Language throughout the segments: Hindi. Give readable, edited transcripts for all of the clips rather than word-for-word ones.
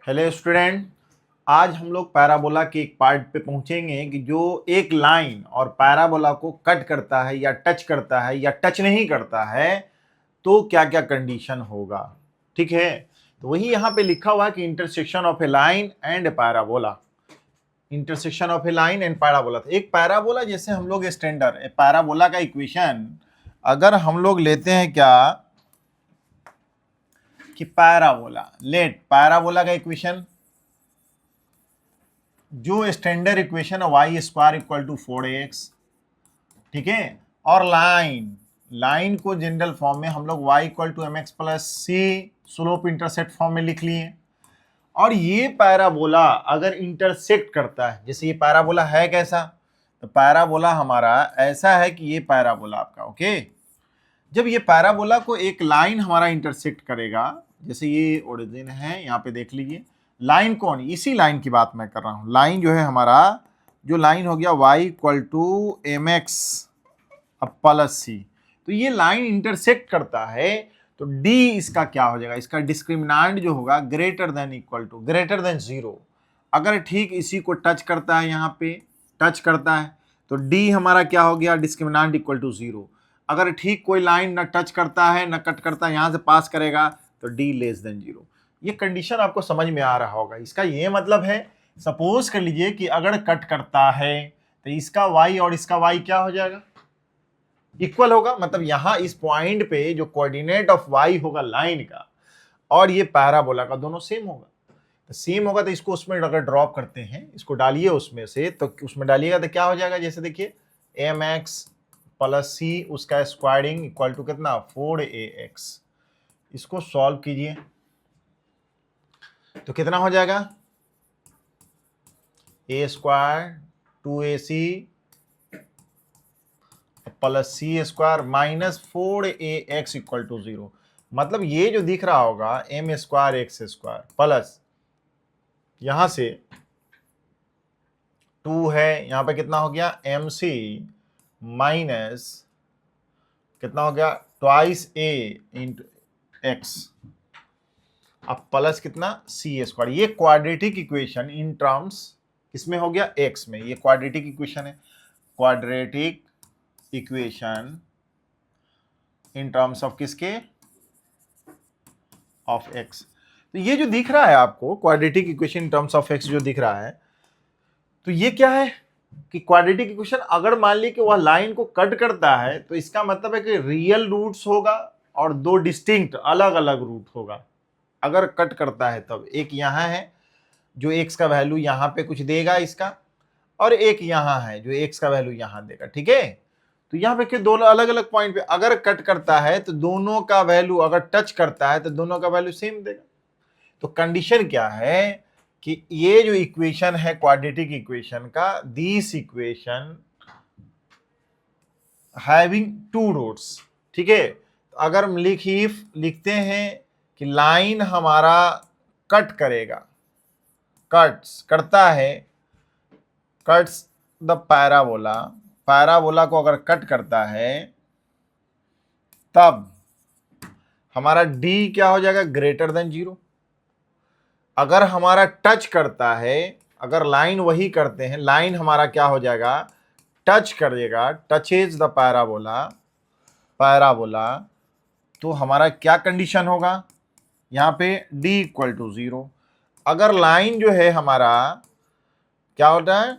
Hello student. आज हम लोग पैराबोला के एक पार्ट पे पहुंचेंगे कि जो एक लाइन और पैराबोला को कट करता है या टच करता है या टच नहीं करता है तो क्या क्या कंडीशन होगा। ठीक है, तो वही यहाँ पे लिखा हुआ है कि intersection of A line and parabola. Intersection of A line and parabola, तो एक पैराबोला जैसे हम लोग स्टैंडर्ड पैराबोला का इक्वेशन अगर हम लोग लेते हैं क्या कि पैराबोला, लेट पैराबोला का इक्वेशन जो स्टैंडर्ड इक्वेशन है y square equal to 4x, ठीक है। और लाइन लाइन को जनरल फॉर्म में हम लोग y equal to m x plus c slope intercept form में लिख लिए। और ये पैराबोला अगर इंटरसेक्ट करता है, जैसे ये पैराबोला है कैसा, तो पैराबोला हमारा ऐसा है कि ये पैराबोला आपका ओके, जब ये पैराबोला को एक लाइन हमारा इंटरसेक्ट करेगा, जैसे ये ओरिजिन है यहाँ पे देख लीजिए, लाइन कौन, इसी लाइन की बात मैं कर रहा हूँ। लाइन जो है हमारा, जो लाइन हो गया y equal to m x plus c, तो ये लाइन इंटरसेक्ट करता है तो d इसका क्या हो जाएगा, इसका डिस्क्रिमिनेंट जो होगा greater than equal to greater than 0। अगर ठीक इसी को टच करता है, यहाँ पे टच करता है तो d हमारा क्या हो गया, डिस्क्रिमिनेंट इक्वल टू 0। अगर ठीक कोई लाइन न टच करता है न कट करता है, यहाँ से पास करेगा तो d लेस देन 0। ये कंडीशन आपको समझ में आ रहा होगा। इसका ये मतलब है, सपोज कर लीजिए कि अगर कट करता है तो इसका y और इसका y क्या हो जाएगा, इक्वल होगा। मतलब यहां इस पॉइंट पे जो कोऑर्डिनेट ऑफ y होगा लाइन का और ये पैराबोला का, दोनों सेम होगा। तो सेम होगा तो इसको उसमें अगर ड्रॉप करते हैं, इसको डालिए उसमें से, तो उसमें डालिएगा तो क्या हो जाएगा, जैसे देखिए एम एक्स प्लस सी उसका स्क्वायरिंग इक्वल टू कितना 4ax। इसको सॉल्व कीजिए तो कितना हो जाएगा, a square 2ac plus c square minus 4ax equal to 0। मतलब ये जो दिख रहा होगा m square x square plus यहां से 2 है, यहां पे कितना हो गया एम सी माइनस कितना हो गया ट्वाइस ए इंटू एक्स, अब प्लस कितना सी स्क्वायर। ये क्वाड्रेटिक इक्वेशन इन टर्म्स इसमें हो गया एक्स में, ये क्वाड्रेटिक इक्वेशन है, quadratic equation in terms of किसके, ऑफ एक्स। तो ये जो दिख रहा है आपको quadratic equation in terms of x जो दिख रहा है, तो ये क्या है कि क्वाड्रेटिक इक्वेशन अगर मान ली कि वह लाइन को कट करता है तो इसका मतलब है कि रियल रूट्स होगा और दो डिस्टिंक्ट अलग अलग रूट होगा। अगर कट करता है तब एक यहाँ है जो एक्स का वैल्यू यहाँ पे कुछ देगा इसका, और एक यहाँ है जो एक्स का वैल्यू यहाँ देगा, ठीक है। तो यहाँ पे दोनों अलग अलग पॉइंट पे अगर कट करता है तो दोनों का वैल्यू, अगर टच करता है तो दोनों का वैल्यू सेम देगा। तो कंडीशन क्या है कि ये जो इक्वेशन है क्वाड्रेटिक इक्वेशन का, this equation having two roots, ठीक है। तो अगर हम लिखते हैं कि लाइन हमारा कट करेगा, कट्स करता है, कट्स द पैराबोला, पैराबोला को अगर कट करता है तब हमारा d क्या हो जाएगा, ग्रेटर देन 0। अगर हमारा टच करता है, अगर लाइन वही करते हैं, लाइन हमारा क्या हो जाएगा, टच करेगा, टचेज द पैराबोला, पैराबोला, तो हमारा क्या कंडीशन होगा यहाँ पे d इक्वल टू 0। अगर लाइन जो है हमारा क्या होता है,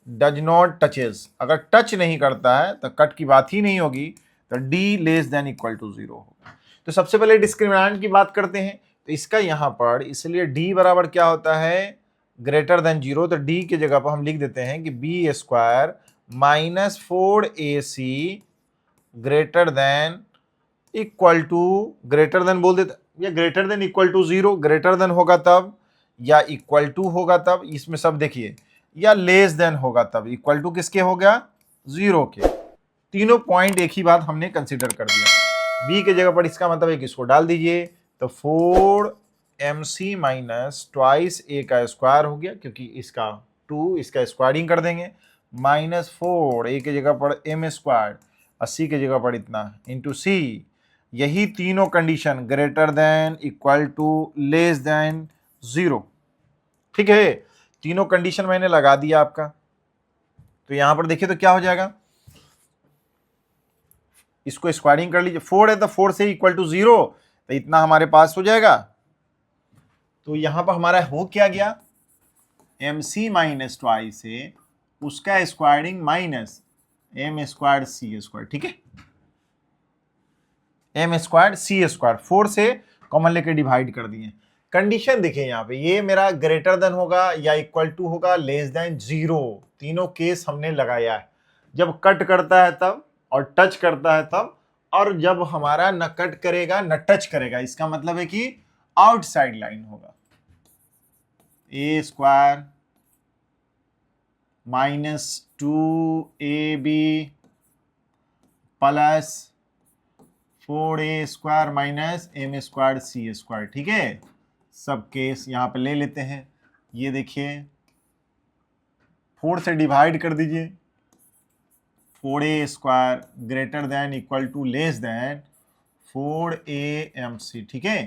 डज नॉट टचेज, अगर टच नहीं करता है तो कट की बात ही नहीं होगी, तो d less than equal to 0 होगा। तो सबसे पहले डिस्क्रिमिनेंट की बात करते हैं, तो इसका यहां पर इसलिए d बराबर क्या होता है, ग्रेटर देन 0। तो d की जगह पर हम लिख देते हैं कि b square minus 4ac greater than equal to, greater than बोल देते या greater than equal to 0, greater than होगा तब या इक्वल टू होगा तब, इसमें सब देखिए, या लेस देन होगा तब। इक्वल टू किसके हो गया, 0 के। तीनों पॉइंट एक ही बात हमने कंसीडर कर दिया। b के जगह पर इसका मतलब है कि इसको डाल दीजिए, तो 4mc माइनस ट्वाइस a का स्क्वायर हो गया, क्योंकि इसका 2 इसका स्क्वायरिंग कर देंगे, माइनस 4 a की जगह पर m स्क्वायर, 80 की जगह पर इतना इंटू c यही तीनों condition greater than, equal to, less than 0, ठीक है, तीनों कंडीशन मैंने लगा दिया आपका। तो यहां पर देखिए तो क्या हो जाएगा, इसको स्क्वायरिंग कर लीजिए, 4 है तो 4 से इक्वल टू 0, तो इतना हमारे पास हो जाएगा। तो यहां पर हमारा हो क्या गया, MC माइनस ट्वाई से उसका squaring minus M square C square, ठीक है, M स्क्वायर C स्क्वायर, 4 से कॉमन लेके डिवाइड कर दिए। कंडीशन देखिए यहाँ पे, ये मेरा ग्रेटर देन होगा या इक्वल टू होगा, लेस देन 0, तीनों केस हमने लगाया है। जब कट करता है तब, और टच करता है तब, और जब हमारा न कट करेगा न टच करेगा, इसका मतलब है कि आउटसाइड लाइन होगा। A square minus 2AB plus 4A square minus M square C square, ठीक है, सब केस यहाँ पे ले लेते हैं। ये देखिए 4 से डिवाइड कर दीजिए, 4A square greater than, equal to, less than 4AMC, ठीक है,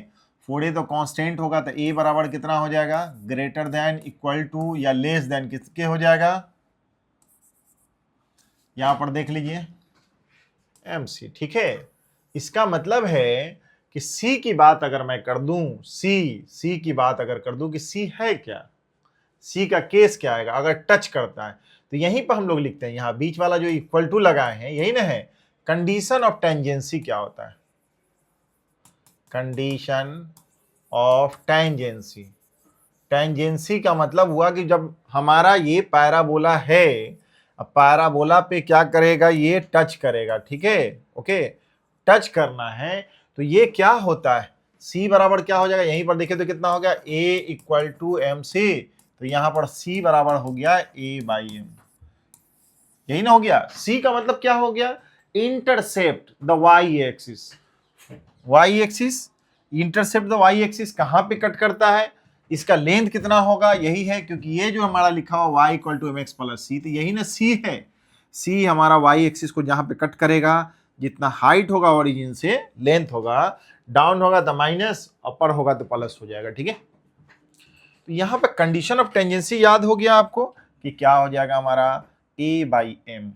4A तो कांस्टेंट होगा, तो A बराबर कितना हो जाएगा, ग्रेटर देन, इक्वल टू या लेस देन किसके हो जाएगा, यहां पर देख लीजिए MC, ठीक है। इसका मतलब है कि C की बात अगर मैं कर दूं, C की बात अगर कर दूं कि C है क्या, C का केस क्या आएगा अगर टच करता है, तो यहीं पर हम लोग लिखते हैं, यहां बीच वाला जो इक्वल टू लगाए हैं यही ना है। कंडीशन ऑफ टेंजेंसी क्या होता है, कंडीशन ऑफ टेंजेंसी, टेंजेंसी का मतलब हुआ कि जब हमारा ये पैराबोला है, अब पैराबोला पे क्या करेगा, ये टच करेगा, ठीक है, ओके, टच करना है, तो ये क्या होता है, C बराबर क्या हो जाएगा, यहीं पर देखें तो कितना हो गया, A इक्वल टू MC, तो यहां पर C बराबर हो गया A/M, यही ना हो गया। C का मतलब क्या हो गया, intercept the Y axis, Y axis, intercept the Y axis, कहां पे कट करता है, इसका लेंथ कितना होगा, यही है, क्योंकि ये जो हमारा लिखा हुआ y equal to mx plus c, तो यही ना C है, C हमारा y एक्सिस को जहां पे कट करेगा, जितना हाइट होगा ओरिजिन से, लेंथ होगा, डाउन होगा तो माइनस, अपर होगा तो प्लस हो जाएगा, ठीक है। तो यहां पे कंडीशन ऑफ टेंजेंसी याद हो गया आपको कि क्या हो जाएगा हमारा A/M,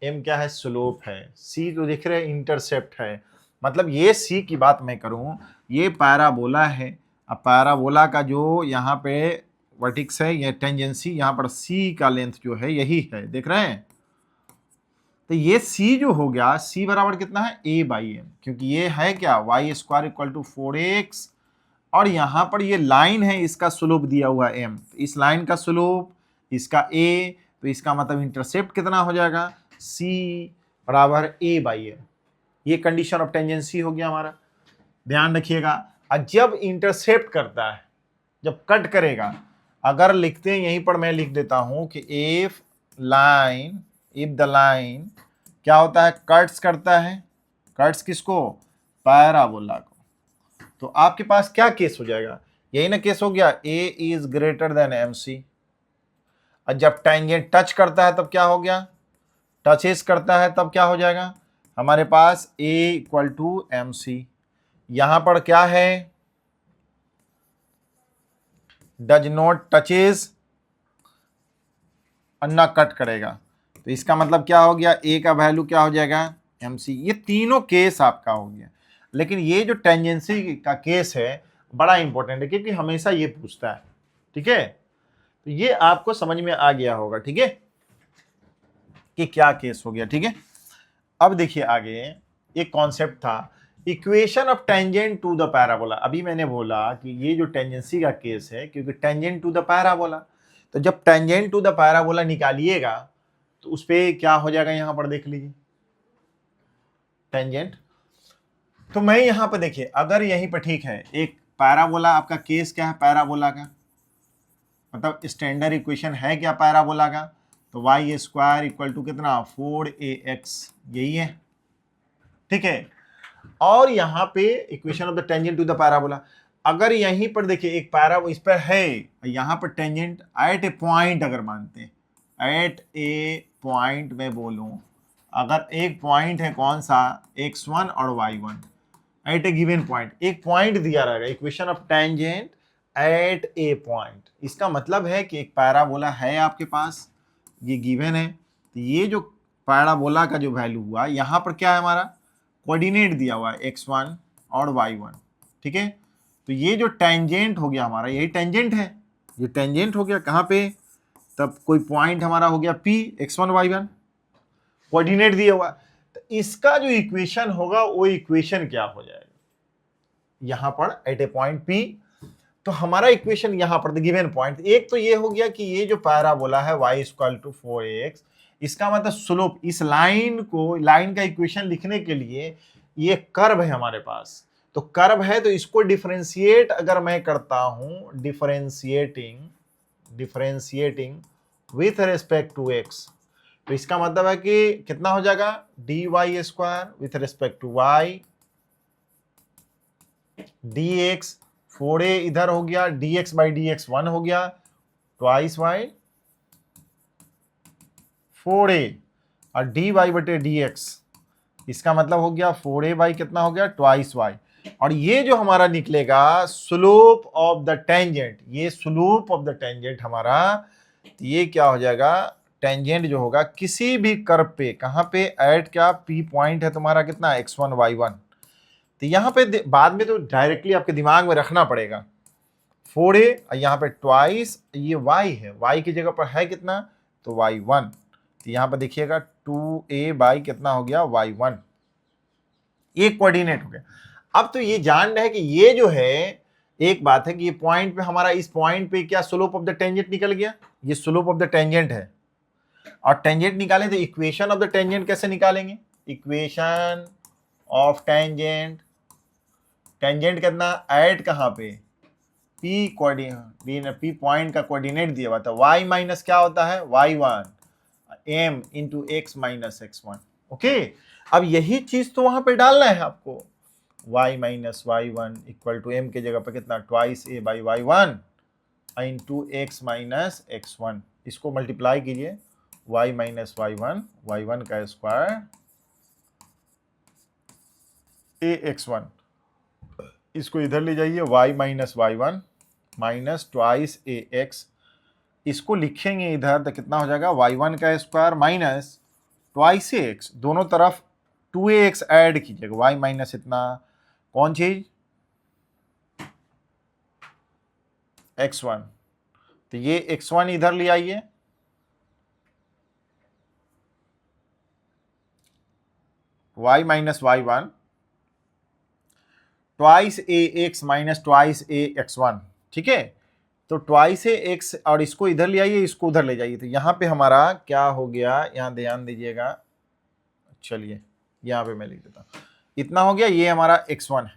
M क्या है, स्लोप है, C जो देख रहे हैं इंटरसेप्ट है, मतलब ये C की बात मैं करूं, ये पैराबोला है, अब पैराबोला का जो यहाँ पे वर्टिक्स है, ये टेंजेंसी, यहाँ पर C का लेंथ जो है यही है, देख रहे हैं, तो ये C जो हो गया, C बराबर कितना है, A/M, क्योंकि ये है क्या, y square equal to 4x, और यहां पर ये लाइन है, इसका स्लोप दिया हुआ M, इस लाइन का स्लोप, इसका A, तो इसका मतलब इंटरसेप्ट कितना हो जाएगा, C बराबर A/M, ये कंडीशन ऑफ टेंजेंसी हो गया हमारा, ध्यान रखिएगा। और जब इंटरसेप्ट करता है, जब कट करेगा, अगर लिखते हैं यहीं पर मैं लिख देता हूं कि इफ द लाइन क्या होता है, कट्स करता है, कट्स किसको, पैराबोला को, तो आपके पास क्या केस हो जाएगा, यही ना केस हो गया, A is greater than MC, और जब टेंजेंट टच करता है तब क्या हो गया, टचेस करता है तब क्या हो जाएगा, हमारे पास A इक्वल टू MC, यहां पर क्या है, does not touches, Anna cut करेगा, तो इसका मतलब क्या हो गया, A का वैल्यू क्या हो जाएगा, MC, ये तीनों केस आपका हो गया। लेकिन ये जो टेंजेंसी का केस है बड़ा इंपॉर्टेंट है, क्योंकि हमेशा ये पूछता है, ठीक है, तो ये आपको समझ में आ गया होगा, ठीक है, कि क्या केस हो गया, ठीक है। अब देखिए आगे एक कॉन्सेप्ट था, equation of tangent to the parabola, अभी मैंने बोला कि ये जो टेंजेंसी का केस है, क्योंकि टेंजेंट टू द पैराबोला, तो जब टेंजेंट टू द पैराबोला निकालिएगा तो उस पर क्या हो जाएगा, यहां पर देख लीजिए टेंजेंट, तो मैं यहां पर देखिए, अगर यहीं पर ठीक है, एक पैराबोला, आपका केस क्या है पैराबोला का, मतलब स्टैंडर्ड इक्वेशन है क्या पैराबोला का, तो y स्क्वायर इक्वल टू कितना, 4ax, यही है, ठीक है। और यहाँ पे equation of the tangent to the parabola, अगर यहीं पर देखिए एक पैरा इस पर है, यहाँ पर टेंजेंट एट ए पॉइंट अगर मानते हैं, एट ए पॉइंट में बोलूं, अगर एक पॉइंट है कौन सा, x1 और y1, एट ए गिवन पॉइंट, एक पॉइंट दिया रहेगा, equation of tangent eight A point. इसका मतलब है कि एक पैराबोला है आपके पास, ये गिवन है, तो ये जो पैराबोला का जो वैल्यू हुआ, यहाँ पर क्या है हमारा कोऑर्डिनेट दिया हुआ है x1 और y1, ठीक है। तो ये जो टेंजेंट हो गया हमारा, यही टेंजेंट है, ये टेंजेंट हो गया कहाँ पे, तब कोई पॉइंट हमारा हो गया P x1 y1, कोऑर्डिनेट दिया हुआ। तो इसका जो इक्वेशन होगा वो इक्वेशन क्या हो जाएगा, यहाँ पर एट ए पॉइंट P। तो हमारा इक्वेशन यहाँ पर गिवन पॉइंट, एक तो ये हो गया कि ये जो पैराबोला है y इक्वल टू 4ax, इसका मतलब स्लोप, इस लाइन को, लाइन का इक्वेशन लिखने के लिए ये कर्व है हमारे पास, तो कर्व है तो इसको डिफरेंशिएट अगर मैं करता हूं, differentiating with respect to x, तो इसका मतलब है कि कितना हो जाएगा dy square with respect to y, dx 4a इधर हो गया, dx बाई dx 1 हो गया, ट्वाइस y 4a, और dy बटे dx, इसका मतलब हो गया 4a बाई कितना हो गया ट्वाइस y, और ये जो हमारा निकलेगा स्लोप ऑफ द टेंजेंट, ये स्लोप ऑफ द टेंजेंट हमारा, तो ये क्या हो जाएगा, टेंजेंट जो होगा किसी भी कर्व पे, कहाँ पे एट क्या P पॉइंट है तुम्हारा कितना x1 y1, तो यहाँ पे बाद में तो डायरेक्टली आपके दिमाग में रखना पड़ेगा 4a, यहाँ पे ट्वाइस ये y है, y की जगह पर है कितना तो y1, तो यहाँ पर देखिएगा 2a बाई कितना हो गया y1, ये कोऑर्डिनेट हो गया। अब तो ये जान रहे हैं कि ये जो है, एक बात है कि ये पॉइंट पे हमारा, इस पॉइंट पे क्या स्लोप ऑफ द टेंजेंट निकल गया, ये स्लोप ऑफ द टेंजेंट है, और टेंजेंट निकालें तो इक्वेशन ऑफ द टेंजेंट कैसे निकालेंगे, इक्वेशन ऑफ टेंजेंट, टेंजेंट कितना एट कहाँ पे P कोऑर्डिनेट, P पॉइंट का कोऑर्डिनेट दिया हुआ था, y माइनस क्या होता है y1 m into x minus x1, okay. अब यही चीज तो वहां पे डालना है आपको, y minus y1 equal to m के जगह पर कितना twice a by y1 into x minus x1, इसको मल्टीप्लाई कीजिए, y माइनस y1 का स्क्वायर ax1, इसको इधर ले जाइए y minus y1 minus twice ax, इसको लिखेंगे इधर तो कितना हो जाएगा y1 का स्क्वायर माइनस ट्वाइस ax, दोनों तरफ 2ax ऐड कीजिएगा, y माइनस इतना कौन चीज x1, तो ये x1 इधर ले आइए, y minus y1 twice ax minus twice ax1, ठीक है। तो ट्वाइस ax और इसको इधर ले आइए, इसको उधर ले जाइए, तो यहाँ पे हमारा क्या हो गया, यहाँ ध्यान दीजिएगा, चलिए यहाँ पे मैं लिख देता हूँ, इतना हो गया, ये हमारा x1 है,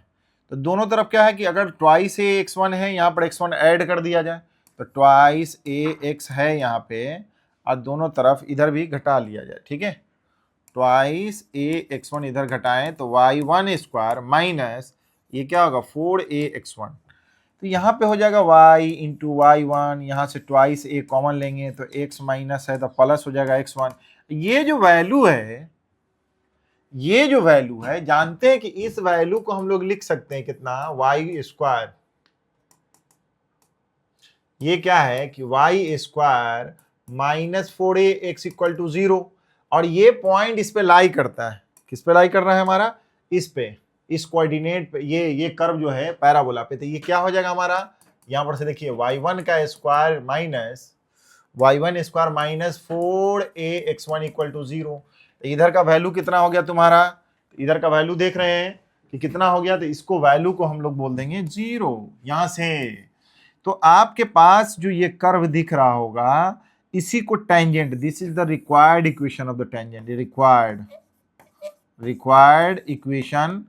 तो दोनों तरफ क्या है कि अगर ट्वाइस ax1 है, यहाँ पर x1 ऐड कर दिया जाए, तो ट्वाइस ax है यहाँ पे, और दोनों तरफ इधर भी घटा लिया जाए, ठीक है, ट्वाइस ax1 इधर घटाएं तो y1 स्क्वायर माइनस ये क्या होगा 4ax1, तो यहाँ पे हो जाएगा y इंटू y1, यहाँ से ट्वाइस a कॉमन लेंगे तो x माइनस है तो प्लस हो जाएगा x1। ये जो वैल्यू है, ये जो वैल्यू है, जानते हैं कि इस वैल्यू को हम लोग लिख सकते हैं कितना y स्क्वायर, ये क्या है कि y square minus 4ax equal to 0, और ये पॉइंट इस पे लाई करता है, किस पे लाई कर रहा है हमारा, इस पे, इस कोऑर्डिनेट पे, ये कर्व जो है पैराबोला पे, तो ये क्या हो जाएगा हमारा, यहां पर से देखिए y1 का square minus y1 square minus 4ax1 equal to 0, इधर का वैल्यू कितना हो गया तुम्हारा, इधर का वैल्यू देख रहे हैं कि कितना हो गया, तो इसको वैल्यू को हम लोग बोल देंगे 0 यहां से। तो आपके पास जो ये कर्व दिख रहा होगा, इसी को tangent, this is the required equation of the tangent, required equation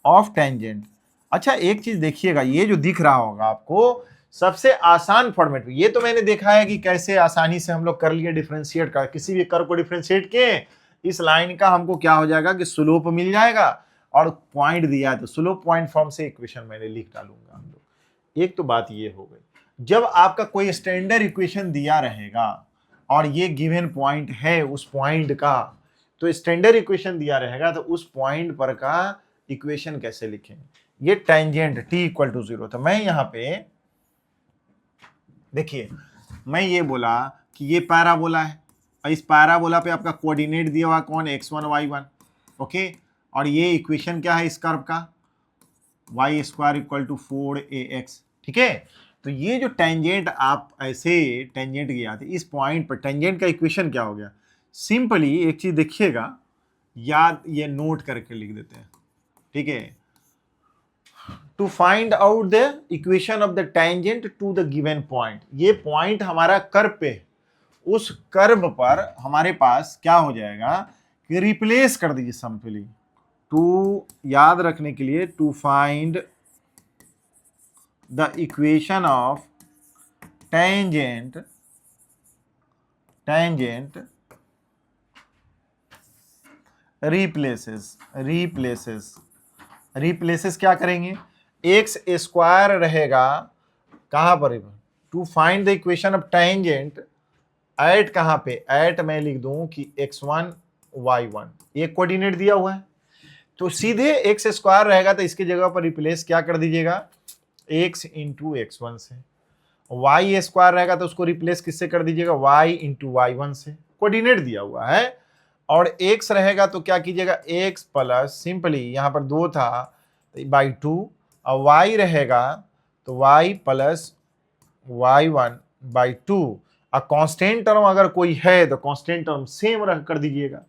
of tangent. अच्छा एक चीज देखिएगा, ये जो दिख रहा होगा आपको सबसे आसान फॉर्मेट में, ये तो मैंने देखा है कि कैसे आसानी से हम लोग कर लिए डिफरेंशिएट का, किसी भी कर्व को डिफरेंशिएट किए, इस लाइन का हमको क्या हो जाएगा कि स्लोप मिल जाएगा, और पॉइंट दिया है तो स्लोप पॉइंट फॉर्म से इक्वेशन मैंने लिख डालूंगा हम लोग। एक तो बात ये हो गई, जब आपका कोई स्टैंडर्ड इक्वेशन दिया रहेगा और ये गिवन पॉइंट है उस पॉइंट का, तो स्टैंडर्ड इक्वेशन दिया रहेगा तो उस पॉइंट पर का इक्वेशन कैसे लिखें। ये टेंजेंट t इक्वल टू 0, तो मैं यहाँ पे देखिए, मैं ये बोला कि ये पैराबोला है और इस पैराबोला पे आपका कोऑर्डिनेट दिया हुआ कौन, x1 y1, ओके। और ये इक्वेशन क्या है इस कर्व का, y square equal to 4ax, ठीक है। तो ये जो टेंजेंट आप ऐसे टेंजेंट गया थे इस पॉइंट पर, टेंजेंट का इक्वेशन क्या हो गया, सिंपली एक चीज देखिएगा, याद ये नोट करके लिख देते हैं, ठीक है। To find out the equation of the tangent to the given point, ये पॉइंट हमारा कर्व पे, उस कर्व पर हमारे पास क्या हो जाएगा कि रिप्लेस कर दीजिए सिंपली, टू याद रखने के लिए, to find the equation of tangent replaces क्या करेंगे, एक्स स्क्वायर रहेगा कहां पर, to find the equation of tangent at कहां पे, एट मैं लिख दूं कि x1 y1, ये कोऑर्डिनेट दिया हुआ है, तो सीधे एक्स स्क्वायर रहेगा तो इसकी जगह पर रिप्लेस क्या कर दीजिएगा, x इंटू x1 से, y स्क्वायर रहेगा तो उसको रिप्लेस किससे कर दीजिएगा, y इंटू y1 से, कोऑर्डिनेट दिया हुआ है। और x रहेगा तो क्या कीजिएगा, x प्लस सिंपली यहाँ पर 2 था बाई 2, और y रहेगा तो y प्लस y1 बाई 2, और कांस्टेंट टर्म अगर कोई है तो कांस्टेंट टर्म सेम रख कर दीजिएगा,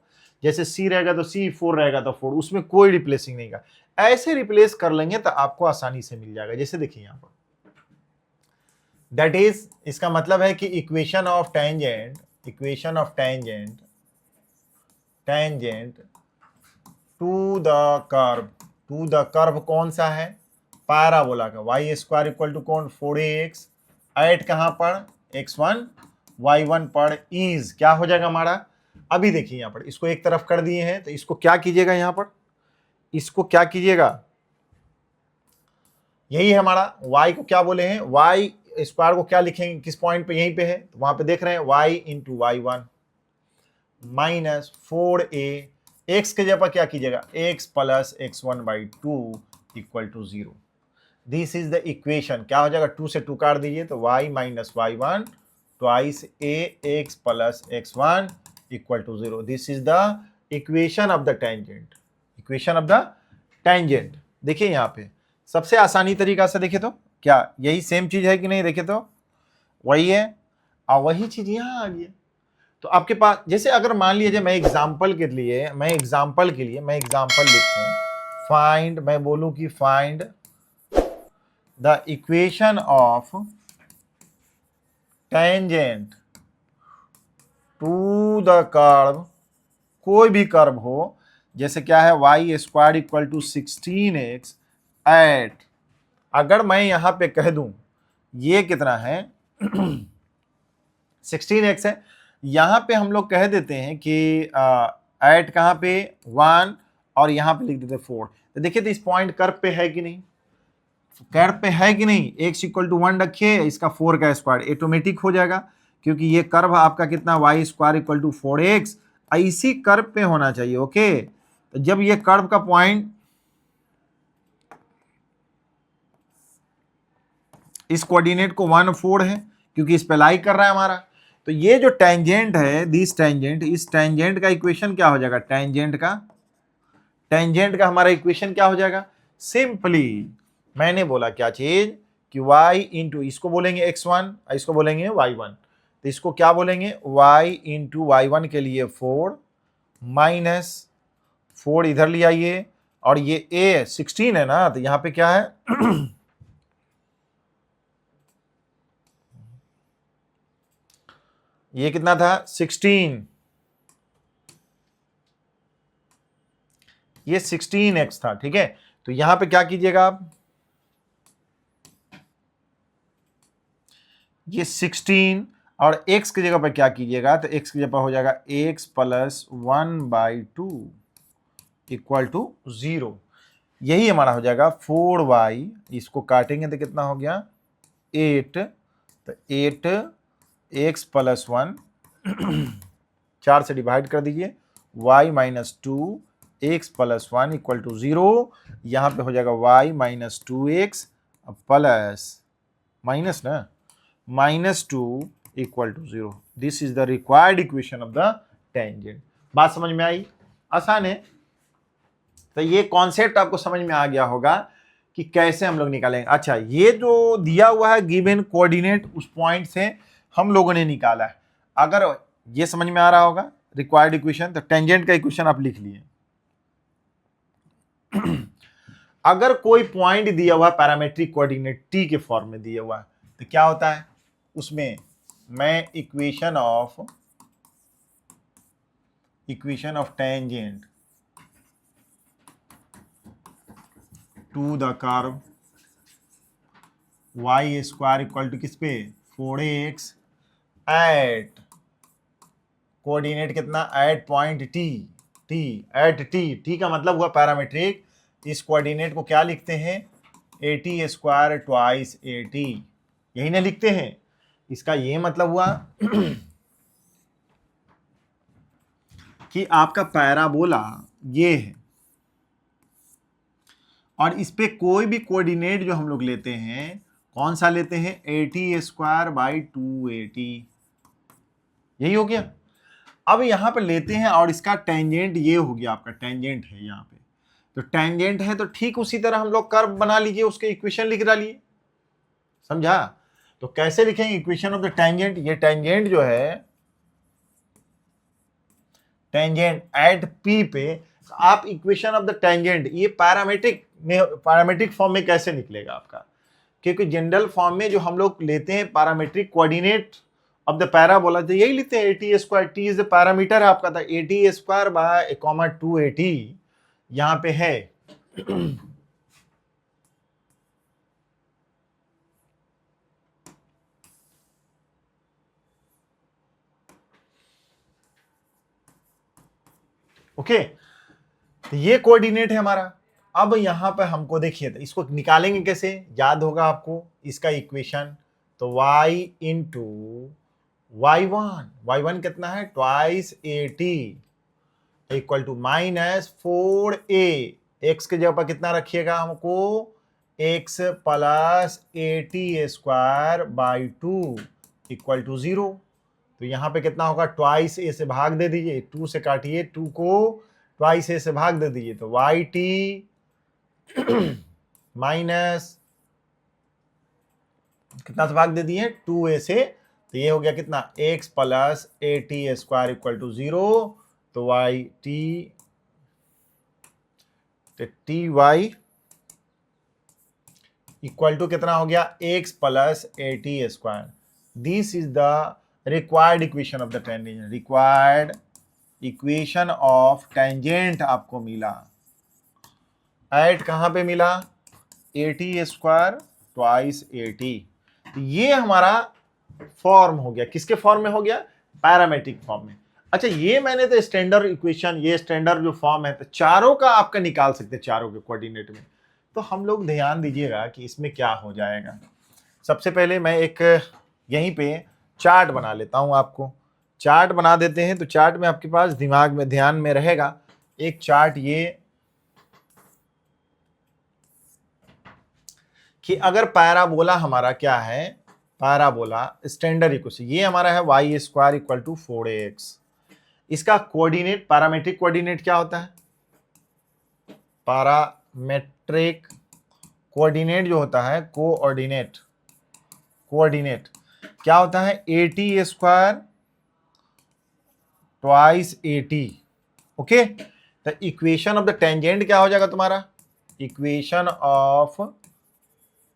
जैसे c रहेगा तो c, 4 रहेगा तो 4, उसमें कोई रिप्लेसिंग नहीं का, ऐसे रिप्लेस कर लेंगे तो आपको आसानी से मिल जाएगा। जैसे देखिए यहाँ पर, दैट इज, इसका मतलब है कि equation of tangent to the curve कौन सा है, पैराबोला का, y स्क्वायर इक्वल टू कौन, 4ax, एट कहां पर, x1 y1 पर, इज क्या हो जाएगा हमारा, अभी देखिए यहां पर इसको एक तरफ कर दिए हैं तो इसको क्या कीजिएगा, यहां पर इसको क्या कीजिएगा, यही है हमारा, y को क्या बोले हैं, y स्क्वायर को क्या लिखेंगे किस पॉइंट पे, यहीं पे है, तो वहां पे देख रहे हैं y into y1 minus 4a, x के जगह क्या कीजिएगा, x plus x1 by 2 equal to 0, this is the equation, क्या हो जाएगा, 2 से 2 काट दीजिए तो y minus y1 twice ax plus x1 equal to 0, this is the equation of the tangent, देखिए यहाँ पे सबसे आसानी तरीका से देखे तो क्या यही सेम चीज है कि नहीं, देखे तो वही है, और वही चीज यहाँ आ गई। तो आपके पास जैसे अगर मान लीजिए मैं एग्जांपल के लिए मैं एग्जांपल लिखूं, फाइंड, मैं बोलूं कि find the equation of tangent to the curve, कोई भी कर्व हो, जैसे क्या है y square equal to 16x at, अगर मैं यहां पे कह दूं ये कितना है 16x है, यहां पे हम लोग कह देते हैं कि एट कहां पे 1 और यहां पे लिख देते 4, तो देखिए तो इस पॉइंट कर्व पे है कि नहीं, कर्व पे है कि नहीं, x इक्वल टू 1 रखिए, इसका 4 का स्क्वायर ऑटोमेटिक हो जाएगा, क्योंकि ये कर्व आपका कितना y square equal to 4x इसी कर्व पे होना चाहिए, ओके। तो जब ये कर्व का पॉइंट इस कोऑर्डिनेट को 1 4 है, क्योंकि इस पे लाई कर रहा है हमारा, तो ये जो टेंजेंट है, दिस टेंजेंट, इस टेंजेंट का इक्वेशन क्या हो जाएगा, टेंजेंट का हमारा इक्वेशन क्या हो जाएगा, सिंपली मैंने बोला क्या चीज कि y इंटू, इसको बोलेंगे x1, इसको बोलेंगे y1, तो इसको क्या बोलेंगे, y इंटू y1 के लिए 4 माइनस 4 इधर ले आइए, और ये a 16 है ना, तो यहां पे क्या है ये कितना था 16, ये 16x था, ठीक है। तो यहां पे क्या कीजिएगा आप, ये 16 और x की जगह पर क्या कीजिएगा, तो x की जगह पर हो जाएगा x plus 1 by 2 equal to 0, यही हमारा हो जाएगा 4y, इसको काटेंगे तो कितना हो गया 8, तो 8x प्लस 1 4 से डिवाइड कर दीजिए, y minus 2 x plus 1 equal to 0, यहाँ पे हो जाएगा y minus 2x plus minus ना minus 2 equal to 0। This is the required equation of the tangent. बात समझ में आई? आसान है। तो ये कॉन्सेप्ट आपको समझ में आ गया होगा कि कैसे हम लोग निकालेंगे। अच्छा, ये जो दिया हुआ है गिवन कोऑर्डिनेट, उस पॉइंट से हम लोगों ने निकाला है। अगर ये समझ में आ रहा होगा रिक्वायर्ड इक्वेशन, तो टेंजेंट का इक्वेशन आप लिख लिए। अगर कोई पॉइंट दिया हुआ पैरामेट्रिक कोऑर्डिनेट टी के फॉर्म में दिया हुआ है, तो क्या होता है उसमें, मैं equation of tangent to the curve y square equal to किस पे, 4x एट कोऑर्डिनेट कितना, एट पॉइंट टी का मतलब हुआ पैरामेट्रिक। इस कोऑर्डिनेट को क्या लिखते हैं, AT स्क्वायर ट्वाइस AT, यही ना लिखते हैं। इसका ये मतलब हुआ कि आपका पैराबोला ये है, और इस पे कोई भी कोऑर्डिनेट जो हम लोग लेते हैं, कौन सा लेते हैं, AT स्क्वायर बाई 2AT, यही हो गया। अब यहां पे लेते हैं और इसका टेंजेंट ये हो गया, आपका टेंजेंट है यहाँ पे, तो टेंजेंट है तो ठीक उसी तरह हम लोग कर्व बना लीजिए, उसके इक्वेशन लिख डालिए। समझा? तो कैसे लिखेंगे इक्वेशन ऑफ द टेंजेंट, ये टेंजेंट जो है, टेंजेंट एट P पे, आप इक्वेशन ऑफ द टेंजेंट ये पैरामेट्रिक फॉर्म में कैसे निकलेगा आपका, क्योंकि जनरल फॉर्म में जो हम लोग लेते हैं parametric coordinate of the parabola, तो यही लेते हैं AT square, T is the parameter है आपका, था AT स्क्वायर बाय 2AT यहां पे है। ओके, तो ये कोऑर्डिनेट है हमारा। अब यहां पे हमको देखिए, तो इसको निकालेंगे कैसे, याद होगा आपको इसका इक्वेशन, तो y इंटू y1 कितना है, twice AT equal to minus 4a, x के जगह पर कितना रखिएगा हमको, x plus AT square by 2 equal to 0। तो यहाँ पे कितना होगा, ट्वाइस a से भाग दे दीजिए, 2 से काटिए, 2 को ट्वाइस a से भाग दे दीजिए, तो YT माइनस कितना से भाग दे दिए, 2a से, तो ये हो गया कितना, x plus AT square equal to 0, तो YT TY इक्वल टू कितना हो गया, x plus AT square. This is the required equation of the tangent, required equation of tangent आपको मिला। एट कहां पे मिला, AT स्क्वायर ट्वाइस AT। ये हमारा फॉर्म हो गया, किसके फॉर्म में हो गया, पैरामेट्रिक फॉर्म में। अच्छा, ये मैंने तो स्टैंडर्ड इक्वेशन, ये स्टैंडर्ड जो फॉर्म है, तो चारों का आपका निकाल सकते हैं, चारों के कोऑर्डिनेट में। तो हम लोग ध्यान दीजिएगा कि इसमें क्या हो जाएगा। सबसे पहले मैं एक यहीं पे चार्ट बना लेता हूं, आपको चार्ट बना देते हैं, तो चार्ट में आपके पास दिमाग में ध्यान में रहेगा एक चार्ट, ये कि अगर पैराबोला हमारा क्या है, पैराबोला स्टैंडर्ड इक्वेशन, ये हमारा है y square equal to 4x, इसका कोऑर्डिनेट, पैरामेट्रिक कोऑर्डिनेट क्या होता है, पैरामेट्रिक कोऑर्डिनेट जो होता है, कोऑर्डिनेट क्या होता है, AT square twice AT। Okay, तो इक्वेशन ऑफ द टेंजेंट क्या हो जाएगा तुम्हारा, इक्वेशन ऑफ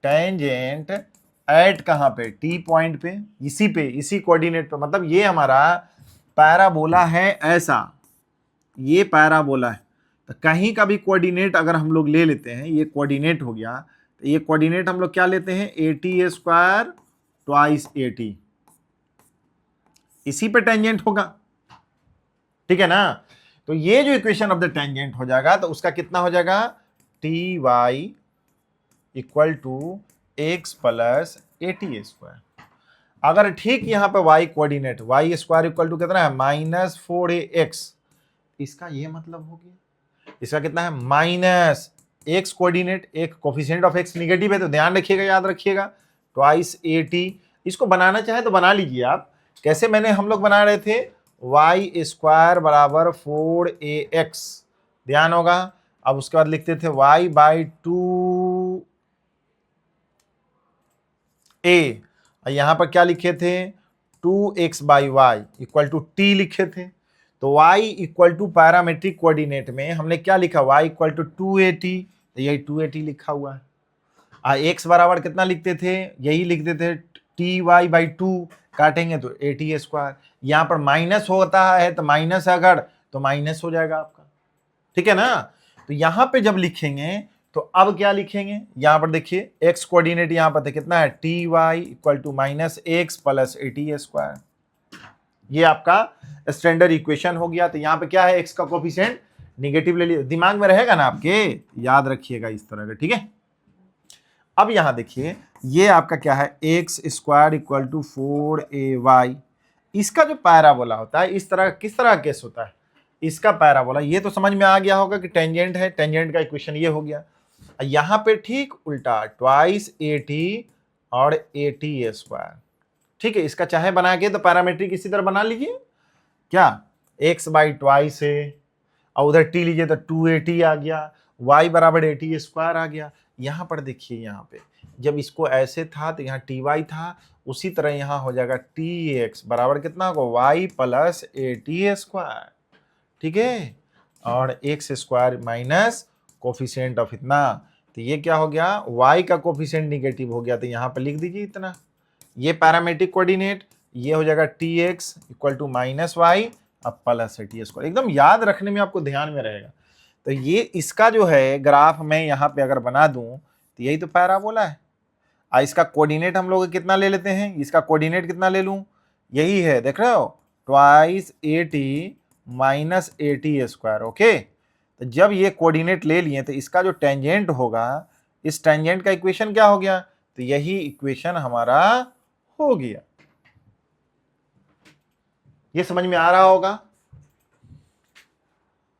टेंजेंट एट कहां पे, T पॉइंट पे, इसी कोऑर्डिनेट पे, मतलब ये हमारा पैराबोला है ऐसा, ये पैराबोला है, तो कहीं का भी कोऑर्डिनेट अगर हम लोग ले लेते हैं, ये कोऑर्डिनेट हो गया, तो ये कोऑर्डिनेट हम लोग क्या लेते हैं, AT स्क्वायर ट्वाइस AT, इसी पे टेंजेंट होगा, ठीक है ना। तो ये जो इक्वेशन ऑफ द टेंजेंट हो जाएगा, तो उसका कितना हो जाएगा, TY equal to x plus AT square. अगर ठीक यहां पे y coordinate, y square equal to कितना है, माइनस 4ax, इसका ये मतलब हो गया इसका कितना है माइनस एक्स कोऑर्डिनेट, एक कोफिशिएंट ऑफ एक्स निगेटिव है तो ध्यान रखिएगा, याद रखिएगा, ट्वाइस ए टी। इसको बनाना चाहे तो बना लीजिए आप, कैसे मैंने हम लोग बना रहे थे, वाई स्क्वायर बराबर 4ax, ध्यान होगा। अब उसके बाद लिखते थे y बाई 2a, यहां पर क्या लिखे थे 2x by y equal to t लिखे थे। तो y इक्वल टू पैरामेट्रिक कोऑर्डिनेट में हमने क्या लिखा, y इक्वल टू 2at, तो यही 2at लिखा हुआ है। x बराबर कितना लिखते थे, यही लिखते थे टी वाई बाई 2, काटेंगे तो ए टी स्क्वायर। यहाँ पर माइनस होता है तो माइनस अगर तो माइनस हो जाएगा आपका, ठीक है ना। तो यहाँ पे जब लिखेंगे तो अब क्या लिखेंगे, यहाँ पर देखिए x कोऑर्डिनेट यहाँ पर कितना है t y equal to minus x plus a t square, ये आपका स्टैंडर्ड इक्वेशन हो गया। तो यहाँ पे क्या है, x का कोफिशिएंट निगेटिव ले लिया, दिमाग में रहेगा ना आपके, याद रखिएगा इस तरह का, ठीक है। अब यहां देखिए ये आपका क्या है, x square equal to 4ay, इसका जो पैराबोला होता है इस तरह, किस तरह का केस होता है, इसका पैराबोला, ये तो समझ में आ गया होगा कि टेंजेंट है, टेंजेंट का इक्वेशन ये हो गया। यहां पे ठीक उल्टा ट्वाइस ए टी और ए टी स्क्वायर, ठीक है। इसका चाहे बना के तो पैरामेट्रिक इसी तरह बना लीजिए, क्या एक्स बाई ट्वाइस है और उधर टी लीजिए तो 2at आ गया, y बराबर ए टी स्क्वायर आ गया। यहाँ पर देखिए, यहाँ पे जब इसको ऐसे था तो यहाँ टी वाई था, उसी तरह यहाँ हो जाएगा टी एक्स बराबर कितना होगा y plus a t square, ठीक है। और x square minus coefficient of इतना, तो ये क्या हो गया, y का कोफिशिएंट निगेटिव हो गया तो यहाँ पर लिख दीजिए इतना, ये पैरामेट्रिक कोऑर्डिनेट, ये हो जाएगा t x equal to minus y अब प्लस ए टी स्क्वायर, एकदम याद रखने में आपको ध्यान में रहेगा। तो ये इसका जो है ग्राफ मैं यहाँ पे अगर बना दूं तो यही तो पैराबोला है। इसका कोऑर्डिनेट हम लोग कितना ले लेते हैं, इसका कोऑर्डिनेट कितना ले लूं, यही है, देख रहे हो, twice A T minus a t square, okay. तो जब ये कोऑर्डिनेट ले लिए तो इसका जो टेंजेंट होगा, इस टेंजेंट का इक्वेशन क्या हो गया, तो यही इक्वेशन हमारा हो गया। ये समझ में आ रहा होगा।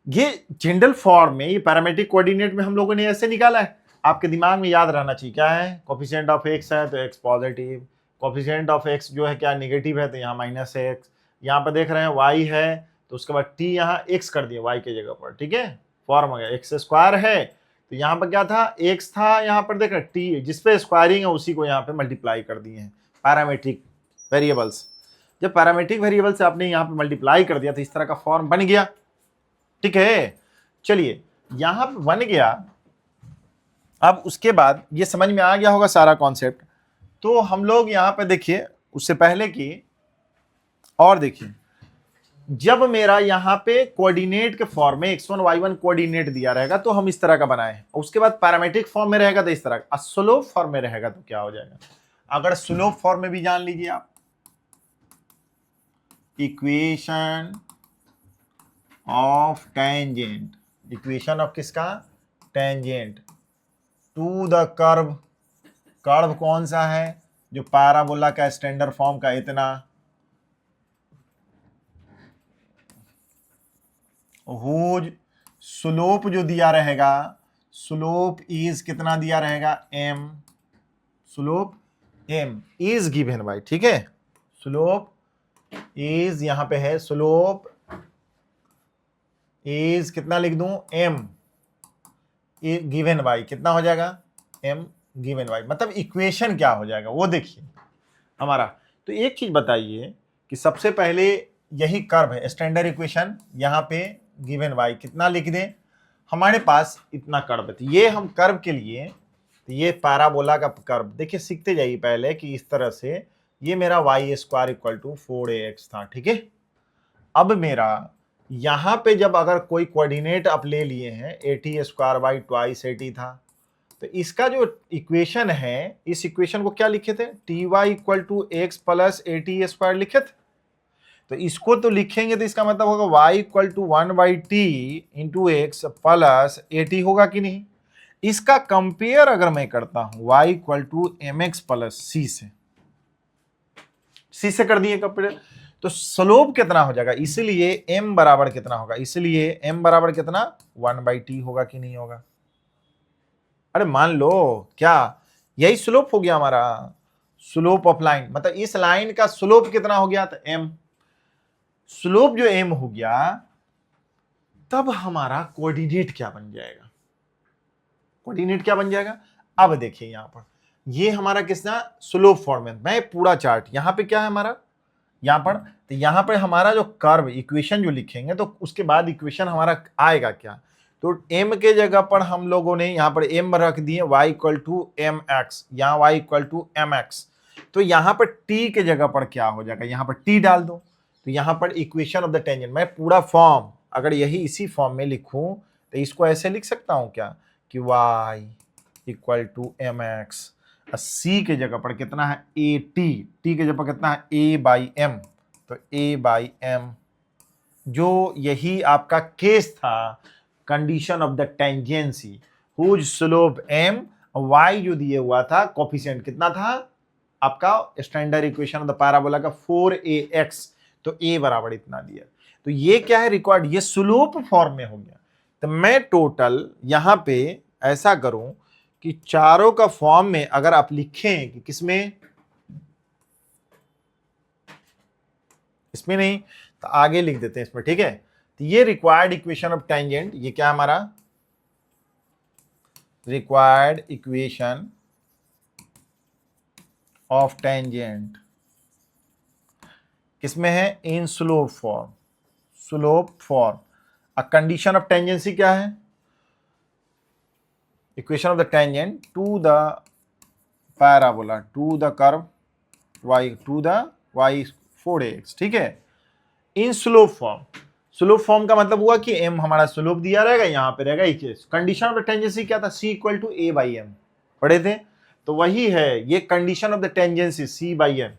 ये जनरल फॉर्म में, ये पैरामेट्रिक कोऑर्डिनेट में हम लोगों ने ऐसे निकाला है, आपके दिमाग में याद रहना चाहिए क्या है, कोफिशिएंट ऑफ एक्स है तो x positive, coefficient of x जो है क्या निगेटिव है तो यहाँ माइनस एक्स, यहाँ पर देख रहे हैं वाई है तो उसके बाद टी यहाँ एक्स कर दिए वाई की जगह पर, ठीक है, फॉर्म हो गया। एक्स स्क्वायर है तो यहाँ पर क्या था, एक्स था, यहाँ पर देख रहे टी जिसपे स्क्वायरिंग है उसी को यहाँ पे मल्टीप्लाई कर दिए हैं पैरामेट्रिक वेरिएबल्स। जब पैरामेट्रिक वेरिएबल से आपने यहाँ पे मल्टीप्लाई कर दिया तो इस तरह का फॉर्म बन गया, ठीक है। चलिए यहां पर बन गया, अब उसके बाद ये समझ में आ गया होगा सारा कॉन्सेप्ट। तो हम लोग यहां पे देखिए उससे पहले की और देखिए, जब मेरा यहाँ पे कोऑर्डिनेट के फॉर्म में x1 y1 कोऑर्डिनेट दिया रहेगा तो हम इस तरह का बनाए, उसके बाद पैरामेट्रिक फॉर्म में रहेगा तो इस तरह का, स्लोप फॉर्म में रहेगा तो क्या हो जाएगा, अगर स्लोप फॉर्म में भी जान लीजिए आप, equation of tangent, equation of किसका, tangent to the curve, curve कौन सा है, जो पैराबोला का स्टैंडर्ड फॉर्म का इतना, हुज स्लोप जो दिया रहेगा, स्लोप इज कितना दिया रहेगा m, slope m is given by, ठीक है, स्लोप इज यहां पे है, स्लोप इज कितना लिख दूं m गिवन बाय कितना हो जाएगा m गिवन बाय, मतलब इक्वेशन क्या हो जाएगा वो देखिए हमारा। तो एक चीज बताइए कि सबसे पहले यही कर्व है, स्टैंडर्ड इक्वेशन यहाँ पे गिवन बाय कितना लिख दें, हमारे पास इतना कर्व है, तो ये हम कर्व के लिए, तो ये पैराबोला का कर्व देखिए, सीखते जाइए पहले कि इस तरह से ये मेरा Y square equal to 4ax था, ठीक है। अब मेरा यहाँ पे जब अगर कोई कोऑर्डिनेट आप ले लिए हैं ए t square by twice A T था, तो इसका जो इक्वेशन है, इस इक्वेशन को क्या लिखे थे, t y equal to x plus a t square लिखे थे। तो इसको तो लिखेंगे तो इसका मतलब होगा y equal to 1/t into x plus a t होगा कि नहीं। इसका कंपेयर अगर मैं करता हूं y equal to m x plus c से कर दिए कंपेयर, तो स्लोप कितना हो जाएगा, इसलिए m बराबर कितना होगा, इसलिए m बराबर कितना 1/t होगा कि नहीं होगा। अरे मान लो क्या यही स्लोप हो गया हमारा, स्लोप ऑफ लाइन, मतलब इस लाइन का स्लोप कितना हो गया, तो m, स्लोप जो m हो गया, तब हमारा कोऑर्डिनेट क्या बन जाएगा, कोऑर्डिनेट क्या बन जाएगा। अब देखिए यहां पर ये हमारा किसना स्लोप फॉर्म है, मैं पूरा चार्ट यहां पे क्या है हमारा, यहां पर, तो यहां पर हमारा जो कर्व इक्वेशन जो लिखेंगे तो उसके बाद इक्वेशन हमारा आएगा क्या, तो m के जगह पर हम लोगों ने यहां पर m रख दिए y equal to m x, यहाँ y equal to m x, तो यहां पर t के जगह पर क्या हो जाएगा, यहां पर t डाल दो, तो यहां पर इक्वेशन ऑफ द टेंजेंट, मैं पूरा फॉर्म अगर यही इसी फॉर्म में लिखूं तो इसको ऐसे लिख सकता हूं क्या कि y equal to m x, c के जगह पर कितना है a t के जगह पर कितना है a बाई एम, तो a बाई एम, जो यही आपका केस था condition of the tangency whose slope m, y जो दिए हुआ था कोफिशिएंट कितना था आपका standard equation of the parabola का 4ax, तो a बराबर इतना दिया, तो ये क्या है रिक्वायर्ड, ये स्लोप फॉर्म में हो गया। तो मैं टोटल यहां पे ऐसा करूं कि चारों का फॉर्म में अगर आप लिखें कि किसमें, इसमें नहीं तो आगे लिख देते हैं इसमें, ठीक है। तो ये रिक्वायर्ड इक्वेशन ऑफ टेंजेंट, ये क्या हमारा रिक्वायर्ड इक्वेशन ऑफ टेंजेंट किसमें है, in slope form, slope form. A condition of tangency क्या है, equation of the tangent to the parabola to the curve y to the y 4ax, ठीक है, in slope form. Slope form का मतलब हुआ कि m हमारा स्लोप दिया रहेगा, यहां पे रहेगा equation, condition of the tangency क्या था, c equal to a by m, पढ़े थे, तो वही है ये condition of the tangency c by m,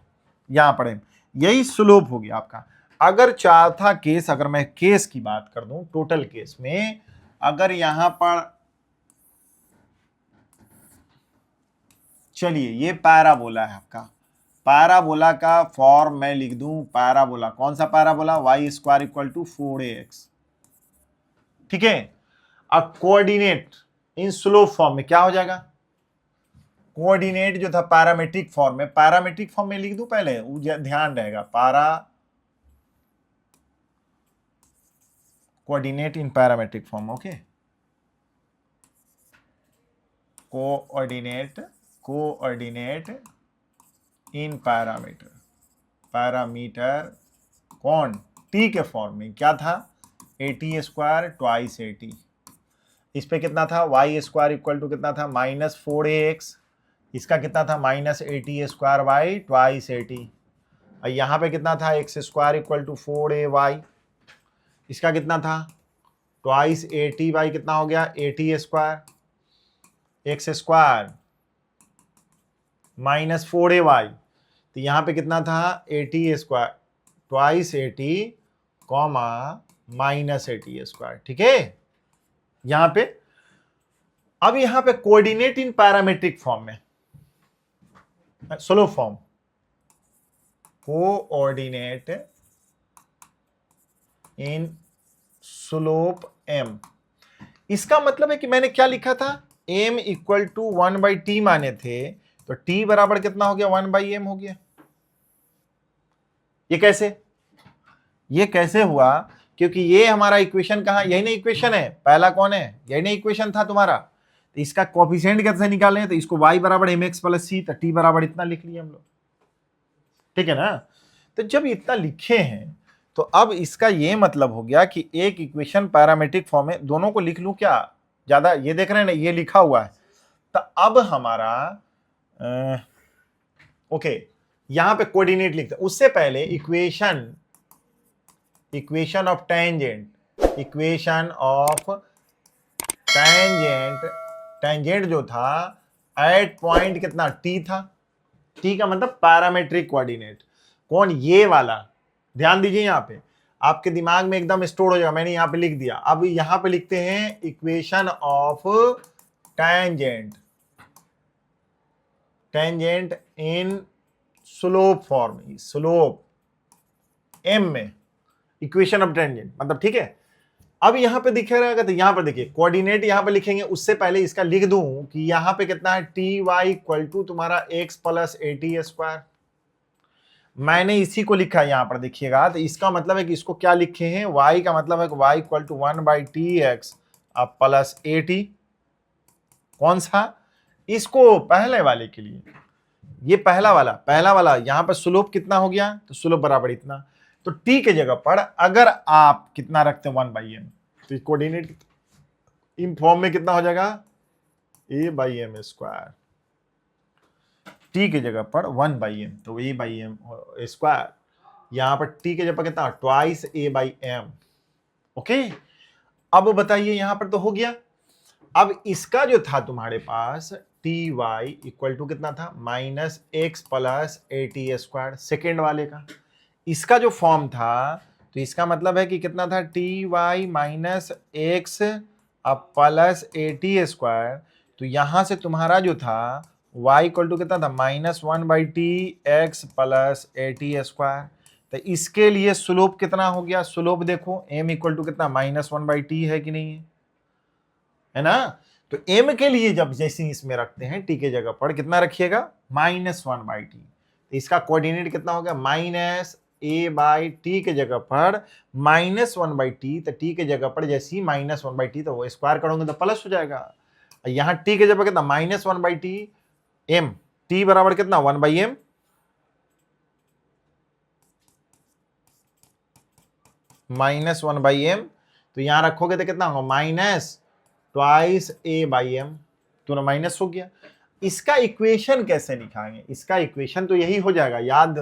यहां पढ़े, यही स्लोप हो गया आपका। अगर चौथा केस, अगर मैं केस की बात कर दूं, टोटल केस में अगर यहां पर चलिए ये पैराबोला है आपका, पैराबोला का फॉर्म मैं लिख दूं, पैराबोला कौन सा parabola, y square equal to 4ax, ठीक है। अब कोऑर्डिनेट इन स्लोप फॉर्म में क्या हो जाएगा, कोऑर्डिनेट जो था पैरामेट्रिक फॉर्म में, पैरामेट्रिक फॉर्म में लिख दूं पहले, वो ध्यान रहेगा, कोऑर्डिनेट इन पैरामेट्रिक फॉर्म, ओके, कोऑर्डिनेट इन पैरामीटर कौन t के फॉर्म में, क्या था at स्क्वायर ट्वाइस at, इस पे कितना था y स्क्वायर इक्वल टू कितना था -4ax, इसका कितना था -at square y twice at, और यहाँ पे कितना था x square equal to 4ay, इसका कितना था ट्वाइस at बाई कितना हो गया at square, x square -4ay, तो यहाँ पे कितना था at square twice at comma -at square, ठीक है यहाँ पे। अब यहाँ पे कोऑर्डिनेट इन पैरामेट्रिक फॉर्म में, स्लोप फॉर्म, कोऑर्डिनेट इन स्लोप m, इसका मतलब है कि मैंने क्या लिखा था, m इक्वल टू 1/t माने थे, तो t बराबर कितना हो गया 1/m हो गया। ये कैसे हुआ, क्योंकि ये हमारा इक्वेशन कहां, यही नहीं इक्वेशन है, पहला कौन है, यही नहीं इक्वेशन था तुम्हारा, तो इसका कोएफिशिएंट कैसे निकालें, तो इसको y बराबर mx प्लस c, तो t बराबर इतना लिख लिया हम लोग, ठीक है ना। तो जब इतना लिखे हैं तो अब इसका ये मतलब हो गया कि एक इक्वेशन पैरामेट्रिक फॉर्म में, दोनों को लिख लूं क्या ज्यादा, ये देख रहे हैं ना ये लिखा हुआ है, तो अब हमारा ओके यहां पे कोऑर्डिनेट लिखते, उससे पहले इक्वेशन ऑफ टेंजेंट जो था एट पॉइंट कितना t था, t का मतलब पैरामेट्रिक कोऑर्डिनेट, कौन ये वाला, ध्यान दीजिए यहां पे आपके दिमाग में एकदम स्टोर हो जाएगा, मैंने यहां पे लिख दिया। अब यहां पे लिखते हैं equation of tangent in slope form, slope m में इक्वेशन ऑफ टेंजेंट मतलब, ठीक है। अब यहां पे दिखेगा तो यहां पर देखिए कोऑर्डिनेट यहां पे लिखेंगे, उससे पहले इसका लिख दूं कि यहां पे कितना है, टी वाई इक्वल टू तुम्हारा x plus a t square. मैंने इसी को लिखा है यहां पर देखिएगा, तो इसका मतलब है कि इसको क्या लिखे हैं, y का मतलब है कि y equal to 1/tx plus a t. कौन सा, इसको पहले वाले के लिए, ये पहला वाला यहां पर स्लोप कितना हो गया, तो स्लोप बराबर इतना, तो t के जगह पर अगर आप कितना रखते हैं 1/m, तो कोऑर्डिनेट इन फॉर्म में कितना हो जाएगा, a/m स्क्वायर, t के जगह पर 1/m, तो a/m स्क्वायर, यहां पर t के जगह पर कितना, ट्वाइस a/m। ओके, अब बताइए यहां पर तो हो गया। अब इसका जो था तुम्हारे पास टी वाई इक्वल टू कितना था, minus x plus a t square, second वाले का इसका जो फॉर्म था, तो इसका मतलब है कि कितना था, t y minus x plus a t square. तो यहां से तुम्हारा जो था y इक्वल टू कितना था, -1/t(x plus a t square. तो इसके लिए स्लोप कितना हो गया, स्लोप देखो m इक्वल टू कितना, -1/t है कि नहीं है ना। तो m के लिए जब जैसे इसमें रखते हैं t के जगह पर कितना रखिएगा, -1/t। तो इसका कोऑर्डिनेट कितना हो गया, -a/t के जगह पर -1/t, तो t के जगह पर जैसे ही -1/t, तो वो स्क्वायर करोगे तो प्लस हो जाएगा। यहां t के जगह कितना, -1/t, m, t बराबर कितना, 1/m, -1/m। तो यहां रखोगे तो कितना होगा, माइनस ट्वाइस a/m, तो माइनस हो गया। इसका इक्वेशन कैसे निकालेंगे, इसका इक्वेशन तो यही हो जाएगा, याद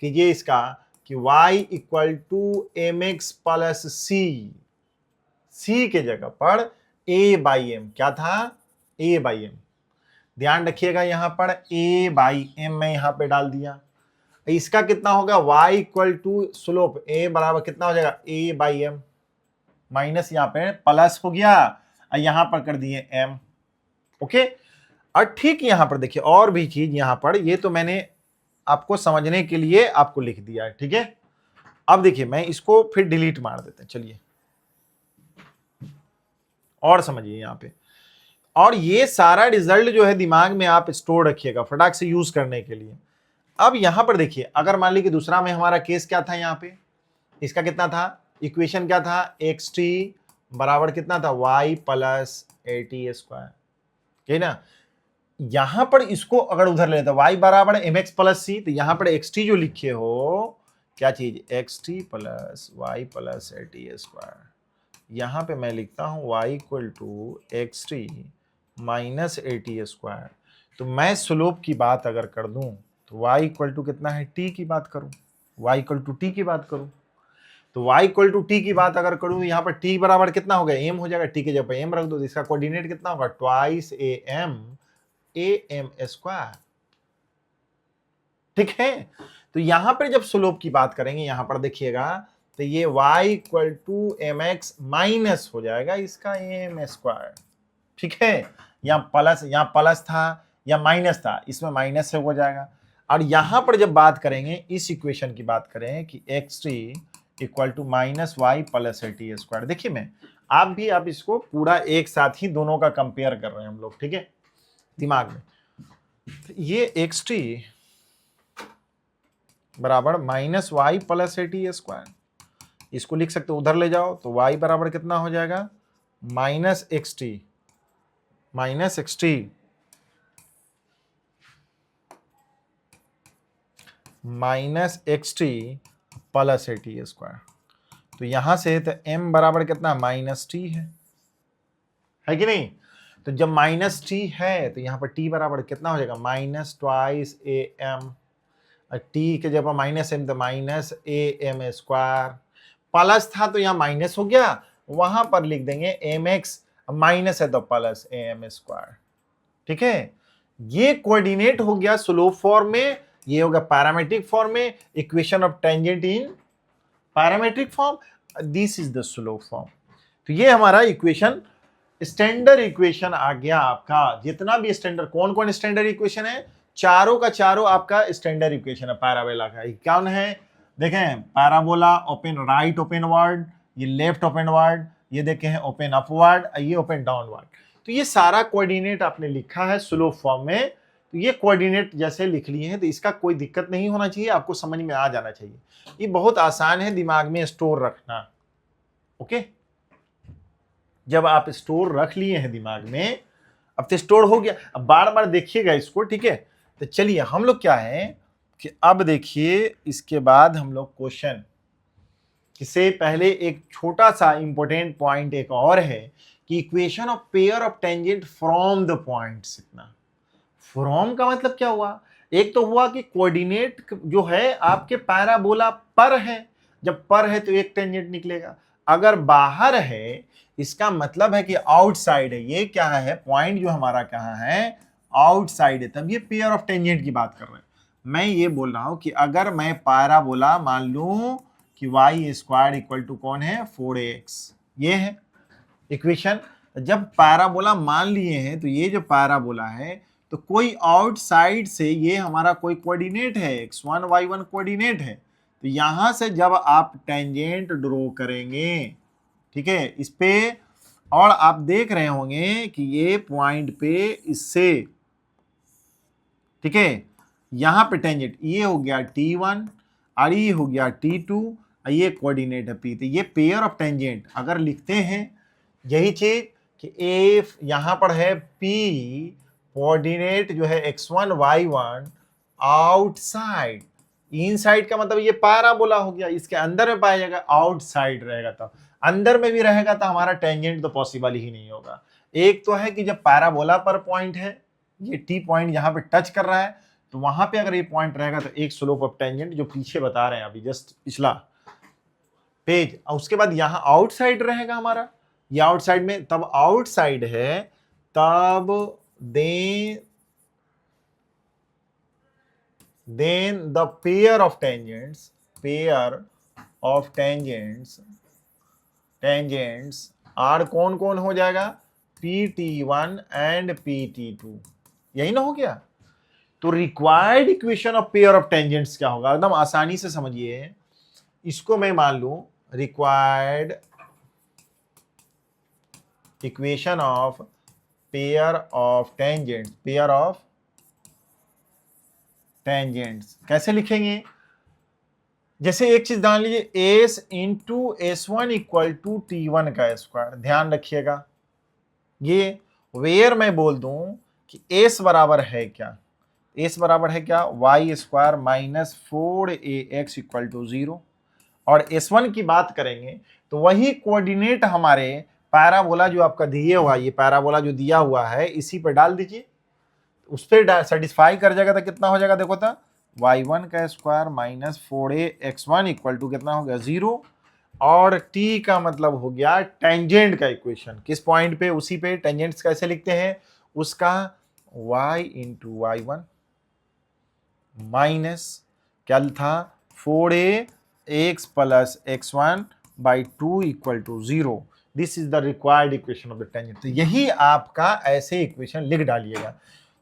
कीजिए इसका कि y equal to m x plus c के जगह पर a/m क्या था, a/m। ध्यान रखिएगा यहां पर a/m मैं यहां पे डाल दिया। इसका कितना होगा, y equal to slope a बराबर कितना हो जाएगा, a/m, माइनस यहां पे प्लस हो गया और यहां पर कर दिए m। ओके, और ठीक यहां पर देखिए और भी चीज यहां पर, ये तो मैंने आपको समझने के लिए आपको लिख दिया है, ठीक है। अब देखिए मैं इसको फिर डिलीट मार देते हैं, चलिए और समझिए यहां पे। और ये सारा रिजल्ट जो है दिमाग में आप स्टोर रखिएगा फटाक से यूज करने के लिए। अब यहां पर देखिए, अगर मान लीजिए कि दूसरा में हमारा केस क्या था, यहां पे इसका कितना था, इक्वेशन क्या था, एक्स टी बराबर कितना था, y plus a t square, ठीक ना। यहां पर इसको अगर उधर ले तो y बराबर एम एक्स प्लस सी, तो यहां पर एक्स टी जो लिखे हो क्या चीज, x t plus y plus a t square. यहां पे मैं लिखता हूं y equal to x t minus a t square. तो मैं स्लोप की बात अगर कर दूं तो y इक्वल टू कितना है, t की बात करूं, y इक्वल टू t की बात करूं, तो y इक्वल टू t की बात अगर करूं, यहाँ पर t बराबर कितना हो गया, m हो जाएगा, t के जगह पर m रख दो, तो इसका कोऑर्डिनेट कितना होगा, ट्वाइस am स्क्वायर, ठीक है। तो यहां पर जब स्लोप की बात करेंगे, यहां पर देखिएगा तो ये y equal to m x minus हो जाएगा इसका am स्क्वायर, ठीक है। यहाँ प्लस था या माइनस था, इसमें माइनस से हो जाएगा। और यहां पर जब बात करेंगे, इस इक्वेशन की बात करें कि x t equal to minus y plus a t square, देखिए मैं आप इसको पूरा एक साथ ही दोनों का कंपेयर कर रहे हैं हम लोग, ठीक है, दिमाग में। ये एक्स टी बराबर minus y plus a t square, इसको लिख सकते हो, उधर ले जाओ तो y बराबर कितना हो जाएगा, minus x t minus x t plus a t square. तो यहां से तो m बराबर कितना, माइनस टी है कि नहीं। तो जब माइनस टी है तो यहां पर t बराबर कितना हो जाएगा, minus twice a m, t के जब माइनस एम तो minus a m square, plus था तो यहाँ माइनस हो गया, वहां पर लिख देंगे एम एक्स, माइनस है तो प्लस ए एम स्क्वायर, ठीक है। ये कोऑर्डिनेट हो गया स्लोप फॉर्म में, ये होगा पैरामीट्रिक फॉर्म में, equation of tangent in parametric form, this is the slope form. तो ये हमारा इक्वेशन, स्टैंडर्ड इक्वेशन आ गया आपका। जितना भी स्टैंडर्ड, कौन कौन स्टैंडर्ड इक्वेशन है, चारों का चारों आपका स्टैंडर्ड इक्वेशन है पैराबोला का। कौन है, देखें parabola open right open word, ये लेफ्ट ओपन वर्ड, ये देखे हैं ओपन अपवर्ड, ये ओपन डाउनवर्ड। तो ये सारा कोऑर्डिनेट आपने लिखा है स्लो फॉर्म में, तो ये कोऑर्डिनेट जैसे लिख लिए हैं तो इसका कोई दिक्कत नहीं होना चाहिए, आपको समझ में आ जाना चाहिए। ये बहुत आसान है दिमाग में स्टोर रखना। ओके, जब आप स्टोर रख लिए हैं दिमाग में, अब तो स्टोर हो गया, अब बार बार देखिएगा इसको, ठीक है। तो चलिए हम लोग क्या है कि अब देखिए इसके बाद हम लोग क्वेश्चन से पहले एक छोटा सा इंपॉर्टेंट पॉइंट एक और है कि equation of pair of tangent from the points. इतना फ्रॉम का मतलब क्या हुआ, एक तो हुआ कि कोऑर्डिनेट जो है आपके पैराबोला पर है, जब पर है तो एक टेंजेंट निकलेगा, अगर बाहर है इसका मतलब है कि आउटसाइड है। ये क्या है, पॉइंट जो हमारा कहाँ है, आउटसाइड है, तब ये पेयर ऑफ टेंजेंट की बात कर रहे हैं। मैं ये बोल रहा हूं कि अगर मैं पैराबोला मान लूं कि वाई स्क्वायर इक्वल टू कौन है 4ax, ये है इक्वेशन। जब पैराबोला मान लिए हैं तो ये जो पैराबोला है तो कोई आउटसाइड से ये हमारा कोई कोऑर्डिनेट है, x1 y1 कोऑर्डिनेट है, तो यहां से जब आप टेंजेंट ड्रॉ करेंगे, ठीक है, इस पे, और आप देख रहे होंगे कि ये पॉइंट पे इससे, ठीक है, यहां पे टेंजेंट ये हो गया t1 और ये हो गया t2, ये कोऑर्डिनेट है p। तो ये पेयर ऑफ टेंजेंट अगर लिखते हैं यही चीज कि एफ यहां पर है p, कोऑर्डिनेट जो है x1 y1 आउटसाइड, इनसाइड का मतलब ये पैराबोला हो गया, इसके अंदर में पाया जाएगा, आउटसाइड रहेगा तो अंदर में भी रहेगा तो हमारा टेंजेंट तो पॉसिबल ही नहीं होगा। एक तो है कि जब पैराबोला पर पॉइंट है, ये टी पॉइंट यहाँ पे टच कर रहा है, तो वहां पे अगर ये पॉइंट रहेगा तो एक स्लोप ऑफ टेंजेंट जो पीछे बता रहे हैं अभी जस्ट पिछला पेज, और उसके बाद यहाँ आउटसाइड रहेगा हमारा, ये आउटसाइड में, तब आउटसाइड है तब then the pair of tangents are कौन कौन हो जाएगा, pt1 and pt2, यही ना हो गया। तो required equation of pair of tangents क्या होगा, एकदम आसानी से समझिए इसको। मैं मान लूं required equation of pair of tangents कैसे लिखेंगे, जैसे एक चीज जान लीजिए, s into s1 equal to t1 का स्क्वायर। ध्यान रखिएगा ये वेयर मैं बोल दूं कि s बराबर है क्या, s बराबर है क्या, y square minus 4ax equal to 0, और s1 की बात करेंगे तो वही कोऑर्डिनेट हमारे पैराबोला जो आपका दिया हुआ, ये पैराबोला जो दिया हुआ है इसी पे डाल दीजिए, उस पर सेटिस्फाई कर जाएगा तो कितना हो जाएगा, देखो तो y1 का square minus 4ax1 equal to कितना हो गया 0, और t का मतलब हो गया टेंजेंट का इक्वेशन, किस पॉइंट पे, उसी पे। टेंजेंट्स कैसे लिखते हैं उसका, y इंटू y1 माइनस क्या था 4ax plus x1 by 2 equal to 0, this is the required equation of the tangent. तो यही आपका ऐसे इक्वेशन लिख डालिएगा।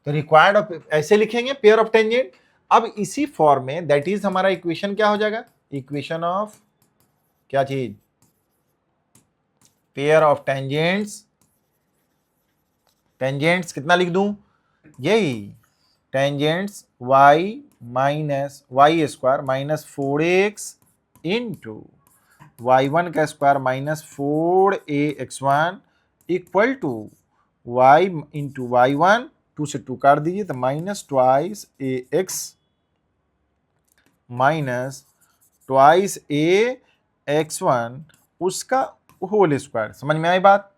तो रिक्वायर्ड ऑफ ऐसे लिखेंगे पेयर ऑफ टेंजेंट। अब इसी फॉर्म में दैट इज हमारा इक्वेशन क्या हो जाएगा, इक्वेशन ऑफ क्या चीज, पेयर ऑफ टेंजेंट्स। टेंजेंट्स कितना लिख दूं, यही tangents y minus y square minus 4x into y1 का square minus 4ax1 equal to y into y1, 2 से 2 काट दीजिए तो minus twice ax minus twice ax1 उसका होल स्क्वायर। समझ में आई बात,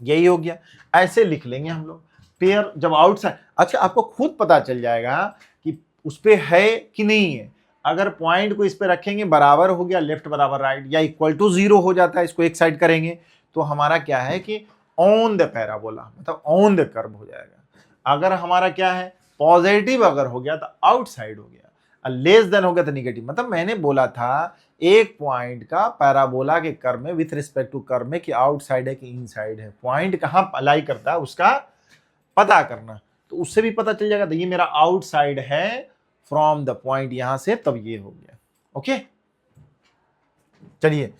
यही हो गया। ऐसे लिख लेंगे हम लोग पेयर जब आउटसाइड। अच्छा, आपको खुद पता चल जाएगा कि उस पे है कि नहीं है। अगर पॉइंट को इस पे रखेंगे बराबर हो गया लेफ्ट बराबर राइट, या इक्वल टू 0 हो जाता है, इसको एक साइड करेंगे तो हमारा क्या है कि ऑन द पैराबोला, मतलब ऑन द कर्व हो जाएगा। अगर हमारा क्या है पॉजिटिव अगर हो गया तो आउटसाइड हो गया, लेस देन हो गया तो निगेटिव। मतलब मैंने बोला था एक पॉइंट का पैराबोला के कर्व में विथ रिस्पेक्ट टू कर्व में कि आउटसाइड है कि इनसाइड है, पॉइंट कहां अलाई करता है उसका पता करना, तो उससे भी पता चल जाएगा। तो ये मेरा आउटसाइड है फ्रॉम द पॉइंट यहां से, तब ये हो गया। ओके, चलिए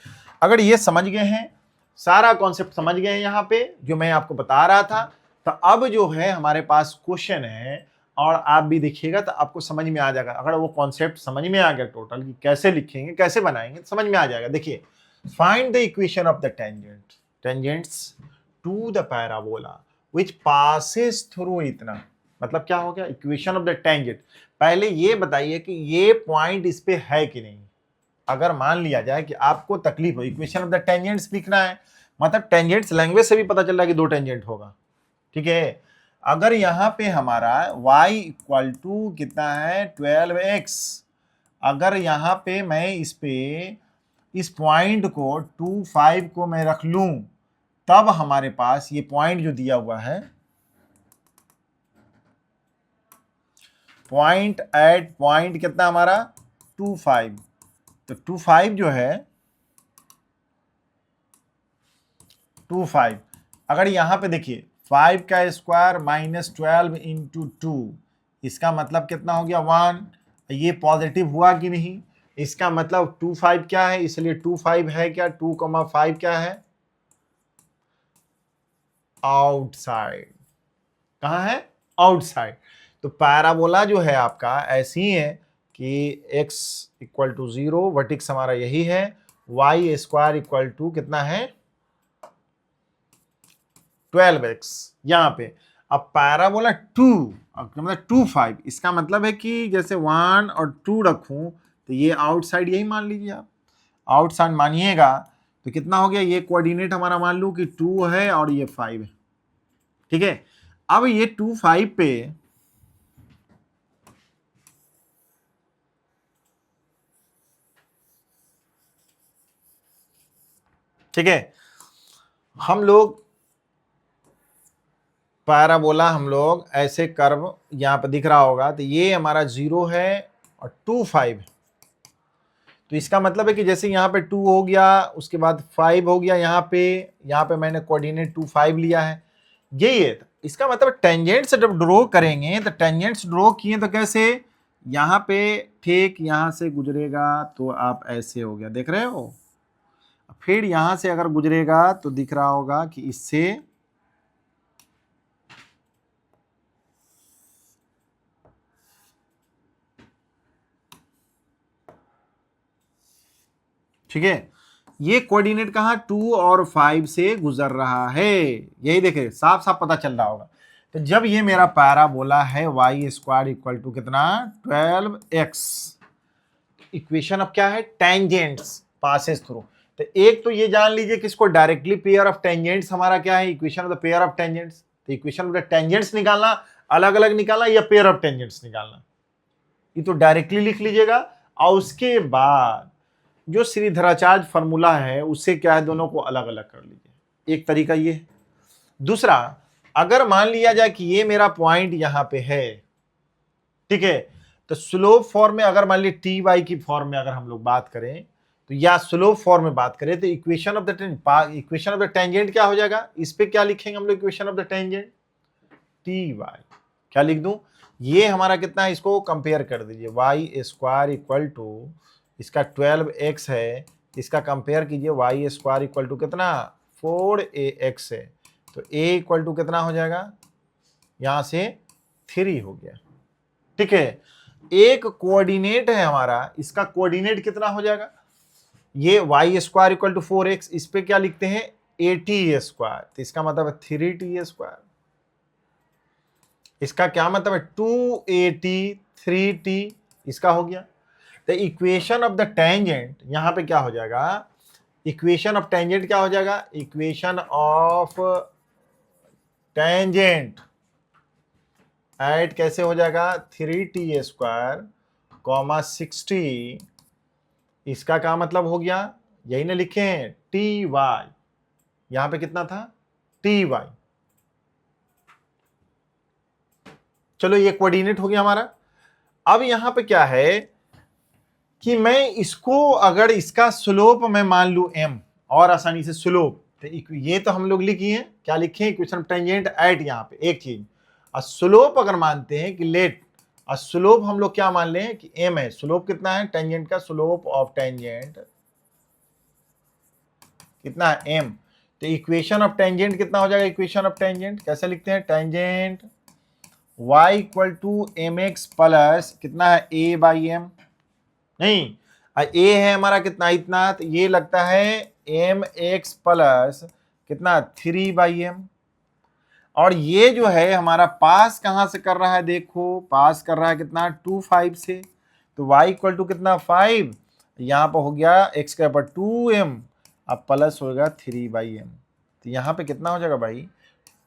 अगर ये समझ गए हैं, सारा कॉन्सेप्ट समझ गए हैं यहाँ पे जो मैं आपको बता रहा था, तो अब जो है हमारे पास क्वेश्चन है और आप भी देखिएगा तो आपको समझ में आ जाएगा। अगर वो कॉन्सेप्ट समझ में आ गया टोटल कि कैसे लिखेंगे कैसे बनाएंगे, समझ में आ जाएगा। देखिए, find the equation of the tangents to the parabola which passes through इतना, मतलब क्या हो गया, इक्वेशन ऑफ द टेंजेंट। पहले ये बताइए कि ये पॉइंट इस पे है कि नहीं। अगर मान लिया जाए कि आपको तकलीफ हो, इक्वेशन ऑफ द टेंजेंट्स लिखना है, मतलब टेंजेंट्स लैंग्वेज से भी पता चल रहा है कि दो टेंजेंट होगा, ठीक है। अगर यहां पे हमारा y इक्वल टू कितना है 12x, अगर यहां पे मैं इस पॉइंट को 2 5 को मैं रख लूं, तब हमारे पास ये पॉइंट जो दिया हुआ है, पॉइंट कितना हमारा 2 5, तो 2 5 जो है 2 5, अगर यहां पे देखिए 5 का स्क्वायर माइनस 12 इंटू 2, इसका मतलब कितना हो गया 1। ये पॉजिटिव हुआ कि नहीं, इसका मतलब 2 5 क्या है, इसलिए 2 5 है क्या, 2,5 क्या है, आउटसाइड। कहाँ है, आउटसाइड। तो पैराबोला जो है आपका ऐसी ही है कि x इक्वल टू 0, वर्टिक्स हमारा यही है, y स्क्वायर इक्वल टू कितना है 12x यहां पे। अब पैराबोला 2 मतलब 2 5, इसका मतलब है कि जैसे 1 और 2 रखूं तो ये आउटसाइड यही मान लीजिए आप, आउटसाइड मानिएगा तो कितना हो गया, ये कोऑर्डिनेट हमारा मान लूं कि 2 है और ये 5 है, ठीक है। अब ये 2 5 पे ठीक है, हम लोग पैराबोला हम लोग ऐसे कर्व यहां पर दिख रहा होगा, तो ये हमारा 0 है और 2 5 है। तो इसका मतलब है कि जैसे यहाँ पे 2 हो गया, उसके बाद 5 हो गया, यहाँ पे मैंने कोऑर्डिनेट 2 5 लिया है, यही है। इसका मतलब टेंजेंट से जब ड्रॉ करेंगे तो टेंजेंट्स ड्रॉ किए तो कैसे, यहाँ पे ठीक यहाँ से गुजरेगा तो आप ऐसे हो गया, देख रहे हो। फिर यहां से अगर गुजरेगा तो दिख रहा होगा कि इससे ठीक है, ये कोऑर्डिनेट कहां 2 और 5 से गुजर रहा है, यही देखे साफ साफ पता चल रहा होगा। तो जब ये मेरा पैराबोला है y स्क्वायर इक्वल टू कितना 12x, इक्वेशन अब क्या है, टेंजेंट्स पासेस थ्रू। तो एक तो ये जान लीजिए कि इसको डायरेक्टली पेयर ऑफ टेंजेंट्स हमारा क्या है, equation of the pair of tangents. तो इक्वेशन ऑफ द टेंजेंट्स निकालना, अलग अलग निकालना या पेयर ऑफ टेंजेंट्स निकालना, ये तो डायरेक्टली लिख लीजिएगा। और उसके बाद जो श्रीधराचार्य फॉर्मूला है उससे क्या है, दोनों को अलग अलग कर लीजिए, एक तरीका ये है। दूसरा, अगर मान लिया जाए कि ये मेरा पॉइंट यहां पे है, ठीक है, तो स्लोप फॉर्म में अगर मान लीजिए टी वाई की फॉर्म में अगर हम लोग बात करें तो, या स्लोप फॉर्म में बात करें तो इक्वेशन ऑफ द टेंजेंट क्या हो जाएगा, इस पे क्या लिखेंगे हम लोग, equation of the tangent t y, क्या लिख दूं, ये हमारा कितना है, इसको कंपेयर कर दीजिए, वाई स्क्वायर इक्वल टू इसका 12x है, इसका कंपेयर कीजिए y स्क्वायर इक्वल टू कितना 4ax है, तो a इक्वल टू कितना हो जाएगा, यहां से 3 हो गया, ठीक है। एक कोऑर्डिनेट है हमारा, इसका कोऑर्डिनेट कितना हो जाएगा, ये y square equal to 4x, इस पे क्या लिखते हैं 8t स्क्वायर, तो इसका मतलब है 3t स्क्वायर। इसका क्या मतलब है 2at 3t, इसका हो गया। तो इक्वेशन ऑफ द टेंजेंट यहां पे क्या हो जाएगा, इक्वेशन ऑफ टेंजेंट क्या हो जाएगा, इक्वेशन ऑफ टेंजेंट एट कैसे हो जाएगा 3t स्क्वायर कॉमा 60, इसका क्या मतलब हो गया, यही ना लिखे हैं टी वाई, यहां पे कितना था टी वाई। चलो ये कोऑर्डिनेट हो गया हमारा। अब यहां पे क्या है कि मैं इसको अगर इसका स्लोप मैं मान लू m, और आसानी से स्लोप, तो ये तो हम लोग लिखी है, क्या लिखे इक्वेशन ऑफ टेंजेंट एट, यहाँ पे एक चीज, और स्लोप अगर मानते हैं कि लेट और स्लोप हम लोग क्या मान लें कि m है। स्लोप कितना है टेंजेंट का, स्लोप ऑफ टेंजेंट कितना है m। तो इक्वेशन ऑफ टेंजेंट कितना हो जाएगा, इक्वेशन ऑफ टेंजेंट कैसे लिखते हैं, tangent y equal to m x plus कितना है a बाई एम, नहीं a है हमारा कितना इतना, तो ये लगता है एम एक्स प्लस कितना 3/m। और ये जो है हमारा पास कहां से कर रहा है, देखो पास कर रहा है कितना 2 5 से, तो y इक्वल टू कितना 5, यहाँ पर हो गया x के ऊपर 2m, अब प्लस होगा 3/m। तो यहाँ पे कितना हो जाएगा भाई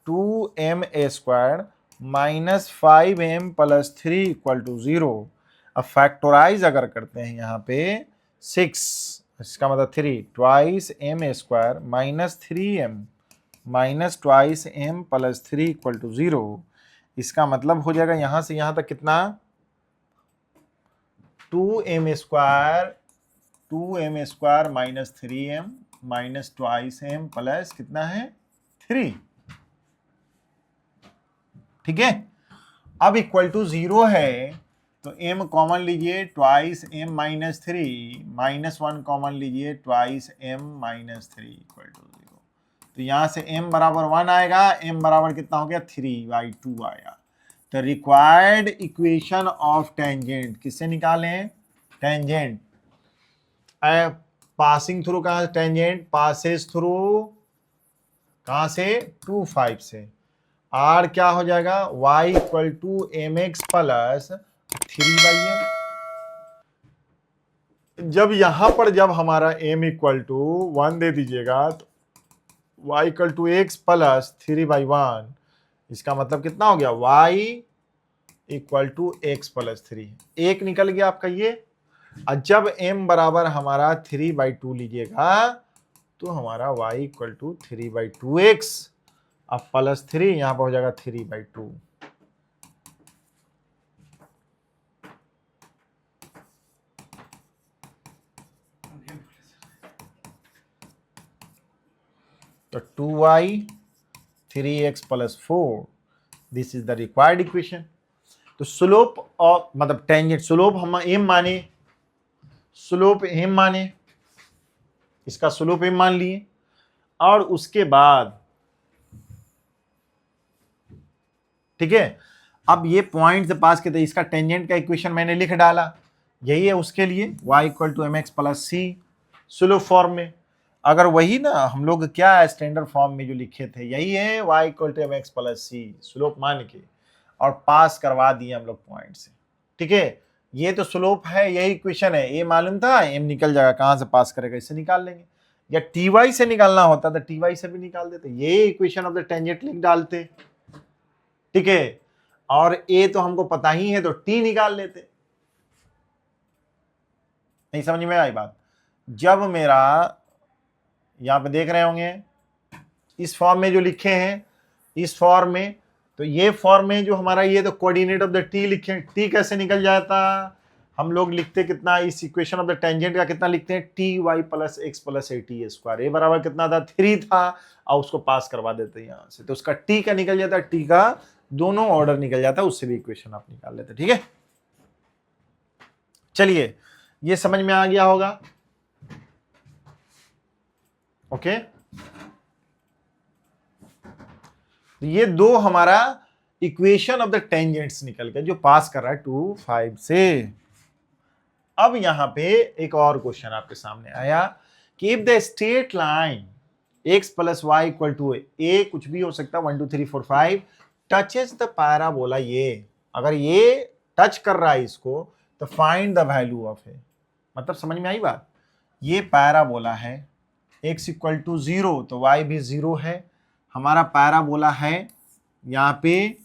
2m² minus 5m plus 3 equal to 0। अब फैक्टोराइज अगर करते हैं यहाँ पे 6, इसका मतलब 3 twice m² minus 3m minus twice m plus 3 equal to 0। इसका मतलब हो जाएगा यहां से यहां तक कितना 2m² minus 3m minus twice m plus कितना है 3, ठीक है। अब इक्वल टू 0 है तो m कॉमन लीजिए twice m minus 3 minus 1 common लीजिए twice m minus 3 equal to 0। तो यहां से m बराबर 1 आएगा, m बराबर कितना हो गया 3/2 आया। तो रिक्वायर्ड इक्वेशन ऑफ टेंजेंट किससे निकालें, टेंजेंट पासिंग थ्रू कहां से, टेंजेंट पासेस थ्रू कहां से 2 5 से। आर क्या हो जाएगा y equal to m x plus 3/m। जब यहां पर जब हमारा m इक्वल टू 1 दे दीजिएगा तो y equal to x plus 3/1, इसका मतलब कितना हो गया y equal to x plus 3, एक निकल गया आपका ये। और जब m बराबर हमारा 3/2 लीजिएगा तो हमारा y इक्वल टू 3/2x, अब प्लस 3 यहां पर हो जाएगा 3/2। तो 2y 3x plus 4, this is the required equation. तो स्लोप ऑफ मतलब टेंजेंट, स्लोप हम m माने, स्लोप m माने, इसका स्लोप m मान लिए, और उसके बाद ठीक है अब ये पॉइंट से पास करते इसका टेंजेंट का इक्वेशन मैंने लिख डाला, यही है उसके लिए y equal to m x plus c slope form में। अगर वही ना हम लोग क्या स्टैंडर्ड फॉर्म में जो लिखे थे यही है y equal to m x plus c slope मान के, और पास करवा दिए हम लोग पॉइंट से, ठीक है। ये तो स्लोप है, यही इक्वेशन है, ये मालूम था m निकल जाएगा, कहां से पास करेगा इससे निकाल लेंगे, या ty से निकालना होता तो ty से भी निकाल देते, ये इक्वेशन ऑफ द टेंजेंट लिख डालते, ठीक है। और a तो हमको पता ही है तो t निकाल लेते। नहीं समझ में आई बात, जब मेरा यहां पे देख रहे होंगे इस फॉर्म में जो लिखे हैं इस फॉर्म में, तो ये फॉर्म में जो हमारा ये तो कोऑर्डिनेट ऑफ द t लिखे, t कैसे निकल जाता, हम लोग लिखते कितना इस इक्वेशन ऑफ द टेंजेंट का कितना लिखते हैं ty plus x plus a t square, a बराबर कितना था 3 था, और उसको पास करवा देते हैं यहां से, तो उसका t का निकल जाता है, t का दोनों ऑर्डर निकल जाता है, उससे भी इक्वेशन आप निकाल लेते, ठीक है। चलिए ये समझ में आ गया होगा, ओके। ये दो हमारा इक्वेशन ऑफ द टेंजेंट्स निकल गया जो पास कर रहा है 2 5 से। अब यहां पे एक और क्वेश्चन आपके सामने आया कि if the straight line x plus y equal to a, कुछ भी हो सकता है 1 2 3 4 5 टचेस द पैराबोला, ये अगर ये टच कर रहा है इसको तो फाइंड द वैल्यू ऑफ ए, मतलब समझ में आई बात। ये पैराबोला है x इक्वल टू 0 तो y भी 0 है, हमारा पैराबोला है यहाँ पे,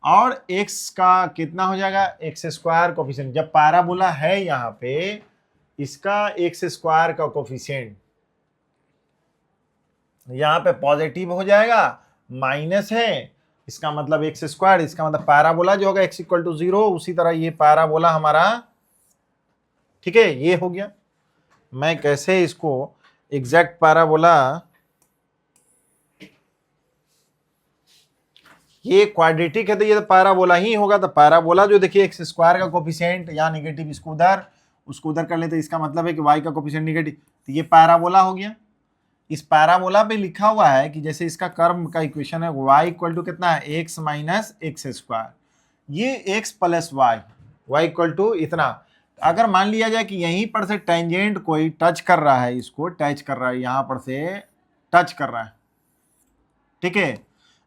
और x का कितना हो जाएगा एक्स स्क्वायर कोफिशिएंट, जब पैराबोला है यहाँ पे इसका एक्स स्क्वायर का कोफिशिएंट यहाँ पे पॉजिटिव हो जाएगा, माइनस है इसका मतलब एक्स स्क्वायर, इसका मतलब पैराबोला जो होगा x इक्वल टू 0, उसी तरह ये पैराबोला हमारा, ठीक है, ये हो गया। मैं कैसे इसको एग्जैक्ट पैराबोला ये क्वाड्रेटिक है तो ये तो पैराबोला ही होगा। तो पैराबोला जो देखिए एक्स स्क्वायर का कोफिशिएंट या नेगेटिव उसको उधर कर लेते, इसका मतलब है कि वाई का कोफिशिएंट नेगेटिव, तो ये पैराबोला हो गया। इस पैराबोला पे लिखा हुआ है कि जैसे इसका कर्व का इक्वेशन है y इक्वल टू कितना है, एक्स माइनस एक्स स्क्वायर, ये x plus y equal to इतना। अगर मान लिया जाए कि यहीं पर से टेंजेंट कोई टच कर रहा है, इसको टच कर रहा है, यहां पर से टच कर रहा है, ठीक है,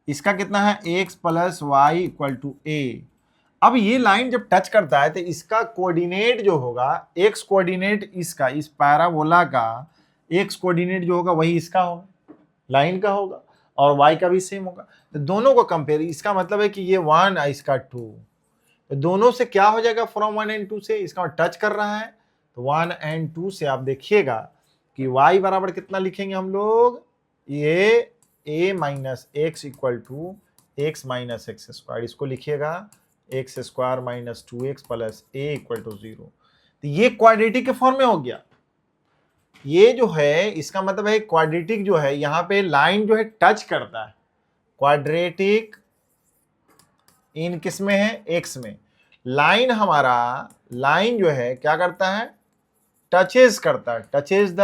इसका कितना है x plus y equal to a. अब ये लाइन जब टच करता है तो इसका कोऑर्डिनेट जो होगा, एक्स कोऑर्डिनेट इसका, इस पैराबोला का एक्स कोऑर्डिनेट जो होगा वही इसका होगा, लाइन का होगा, और वाई का भी सेम होगा। तो दोनों को कंपेयर, इसका मतलब है कि ये 1 इसका 2, तो दोनों से क्या हो जाएगा, फ्रॉम 1 and 2 से, इसका टच कर रहा है तो 1 and 2 से आप देखिएगा कि y बराबर कितना लिखेंगे हम लोग, ये a minus x equal to x minus x square, इसको लिखिएगा x square minus 2x plus a equal to 0। तो ये क्वाड्रेटिक के फॉर्म में हो गया। ये जो है इसका मतलब है क्वाड्रेटिक जो है, यहाँ पे लाइन जो है टच करता है, क्वाड्रेटिक इन किस में है, एक्स में। लाइन हमारा, लाइन जो है क्या करता है, टचेज करता है, टचेज द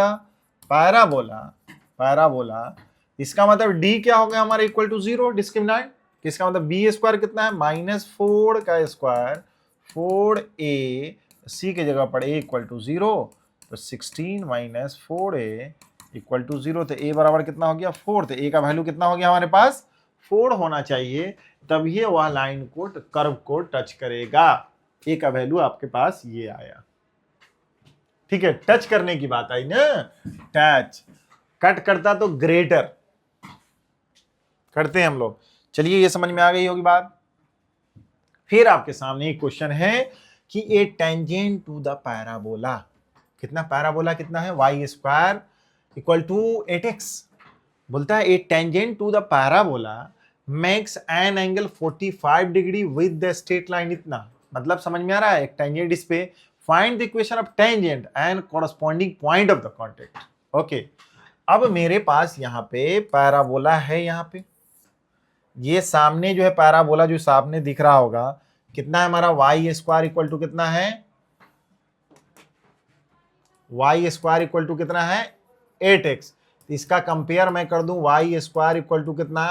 पैराबोला। इसका मतलब d क्या हो गया हमारा, इक्वल टू 0, डिस्क्रिमिनेंट। इसका मतलब b स्क्वायर कितना है, -4 का स्क्वायर 4a, c की जगह पर a इक्वल टू 0, तो 16 माइनस 4a इक्वल टू 0। तो a बराबर कितना हो गया, 4। तो a का वैल्यू कितना हो गया हमारे पास, 4 होना चाहिए, तब ये वह लाइन को, कर्व को टच करेगा। a का वैल्यू आपके पास ये आया, ठीक है। टच करने की बात आई ना, टच, कट करता तो ग्रेटर करते हैं हम लोग। चलिए ये समझ में आ गई होगी बात। फिर आपके सामने एक क्वेश्चन है कि a tangent to the parabola, कितना पैराबोला कितना है, y square equal to 8x। बोलता है a tangent to the parabola makes an angle 45 degree with the straight line, इतना मतलब समझ में आ रहा है। एक टेंजेंट इस पे, find the equation of tangent and corresponding point of the contact. Okay, अब मेरे पास यहाँ पे पैराबोला है, यहाँ पे ये सामने जो है पैराबोला जो सामने दिख रहा होगा, कितना है हमारा y स्क्वायर इक्वल टू कितना है, y स्क्वायर इक्वल टू कितना है 8x। इसका कंपेयर मैं कर दूं, y स्क्वायर इक्वल टू कितना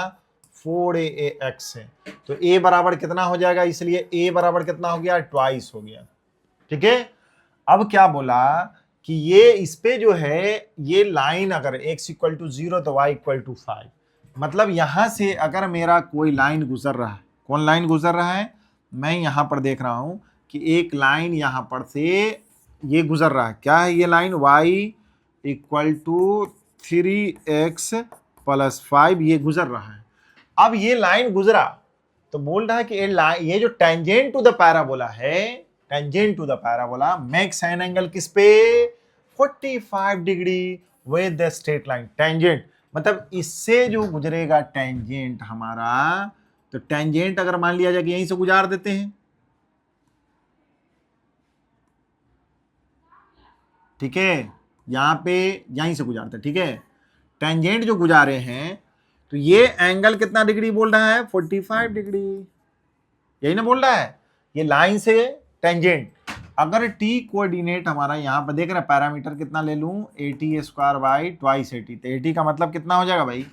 4ax है, तो a बराबर कितना हो जाएगा, इसलिए a बराबर कितना हो गया, ट्वाइस हो गया, ठीक है। अब क्या बोला कि ये इस पे जो है ये लाइन अगर x इक्वल टू 0 तो y इक्वल टू 5, मतलब यहां से अगर मेरा कोई लाइन गुजर रहा है, कौन लाइन गुजर रहा है, मैं यहां पर देख रहा हूं कि एक लाइन यहां पर से ये गुजर रहा है, क्या है ये line, y equal to 3x plus 5, ये गुजर रहा है। अब ये लाइन गुजरा तो बोल रहा है कि ये जो टेंजेंट टू द पैराबोला है, tangent to the parabola makes an angle किस पे, 45 degree with the straight line. Tangent मतलब इससे जो गुजरेगा टेंजेंट हमारा, तो टेंजेंट अगर मान लिया जाए कि यहीं से गुजार देते हैं, ठीक है, यहां पे यहीं से गुजारते हैं, ठीक है। टेंजेंट जो गुजारे हैं तो ये एंगल कितना डिग्री बोल रहा है, 45 डिग्री, यही ना बोल रहा है, ये लाइन से टेंजेंट। अगर t कोऑर्डिनेट हमारा यहां पर देख रहे हैं, पैरामीटर कितना ले लूं, 80 स्क्वायर बाई ट्वाइस 80, तो 80 का मतलब कितना हो जाएगा भाई,